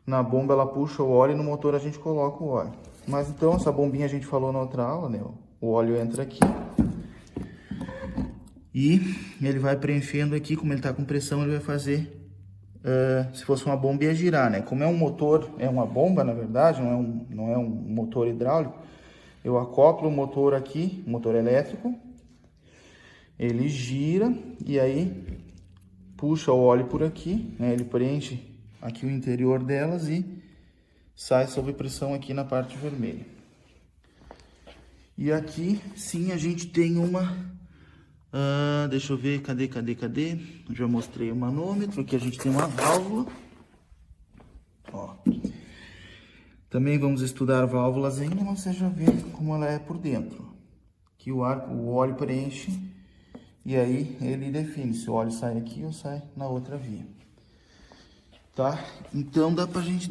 na bomba ela puxa o óleo e no motor a gente coloca o óleo. Mas então essa bombinha a gente falou na outra aula, né? O óleo entra aqui e ele vai preenchendo aqui. Como ele está com pressão, ele vai fazer, se fosse uma bomba, ia girar, né? Como é um motor, é uma bomba, na verdade, não é um motor hidráulico, eu acoplo o motor aqui, motor elétrico, ele gira e aí puxa o óleo por aqui, né? Ele preenche aqui o interior delas e sai sob pressão aqui na parte vermelha. E aqui sim a gente tem uma, deixa eu ver, cadê? Eu já mostrei o manômetro, aqui a gente tem uma válvula. Ó. Também vamos estudar válvulas ainda, mas você já vê como ela é por dentro. Aqui o óleo preenche e aí ele define se o óleo sai aqui ou sai na outra via. Tá? Então deu pra gente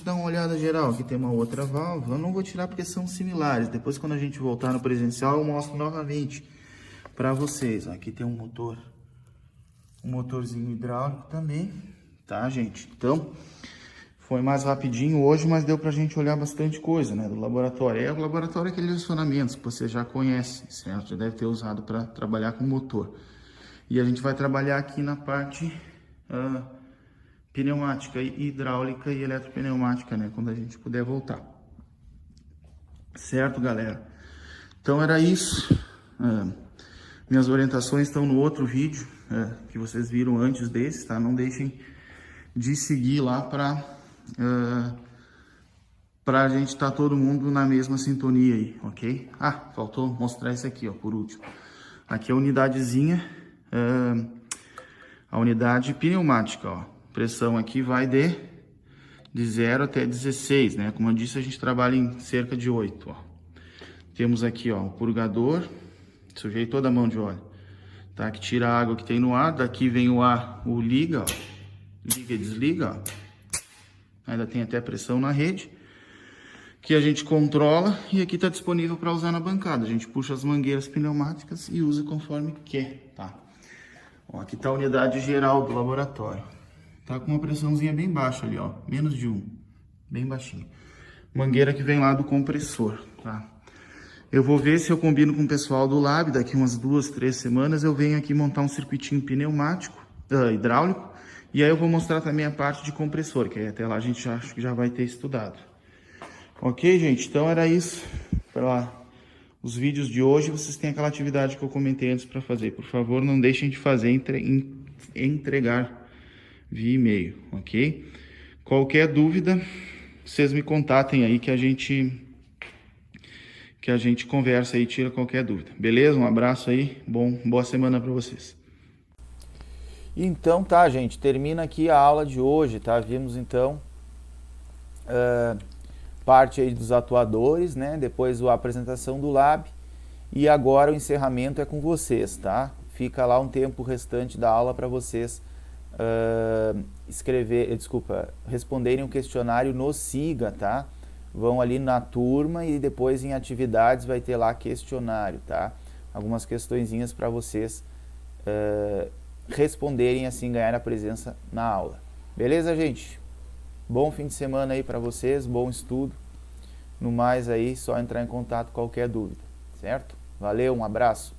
dar uma olhada geral. Aqui tem uma outra válvula. Eu não vou tirar porque são similares. Depois, quando a gente voltar no presencial, eu mostro novamente para vocês. Aqui tem um motorzinho hidráulico também, tá, gente? Então, foi mais rapidinho hoje, mas deu pra gente olhar bastante coisa, né, do laboratório. O laboratório é aqueles acionamentos que você já conhece, certo? Já deve ter usado para trabalhar com motor. E a gente vai trabalhar aqui na parte pneumática, hidráulica e eletropneumática, né? Quando a gente puder voltar. Certo, galera? Então era isso. Minhas orientações estão no outro vídeo que vocês viram antes desse, tá? Não deixem de seguir lá para a gente estar todo mundo na mesma sintonia aí, ok? Faltou mostrar esse aqui, ó, por último. Aqui é a unidadezinha, a unidade pneumática, ó. Pressão aqui vai de 0 até 16, né? Como eu disse, a gente trabalha em cerca de 8, ó. Temos aqui, ó, o purgador, sujei toda a mão de óleo, tá? Que tira a água que tem no ar, daqui vem o ar, o liga, ó. Liga e desliga, ó. Ainda tem até pressão na rede, que a gente controla e aqui tá disponível para usar na bancada. A gente puxa as mangueiras pneumáticas e usa conforme quer, tá? Ó, aqui tá a unidade geral do laboratório. Tá com uma pressãozinha bem baixa ali, ó, menos de 1, bem baixinho. Mangueira que vem lá do compressor, tá? Eu vou ver se eu combino com o pessoal do Lab, daqui umas 2, 3 semanas eu venho aqui montar um circuitinho pneumático, hidráulico, e aí eu vou mostrar também a parte de compressor, que até lá a gente acha que já vai ter estudado. Ok, gente? Então era isso para os vídeos de hoje. Vocês têm aquela atividade que eu comentei antes para fazer. Por favor, não deixem de fazer, entregar via e-mail, ok? Qualquer dúvida, vocês me contatem aí que a gente conversa aí e tira qualquer dúvida. Beleza? Um abraço aí, boa semana para vocês. Então tá, gente, termina aqui a aula de hoje, tá? Vimos então parte aí dos atuadores, né? Depois a apresentação do Lab e agora o encerramento é com vocês, tá? Fica lá um tempo restante da aula para vocês responderem o questionário no Siga, tá? Vão ali na turma e depois em atividades vai ter lá questionário, tá? Algumas questõezinhas para vocês responderem, assim ganhar a presença na aula. Beleza, gente? Bom fim de semana aí para vocês, bom estudo. No mais aí, só entrar em contato com qualquer dúvida, certo? Valeu, um abraço.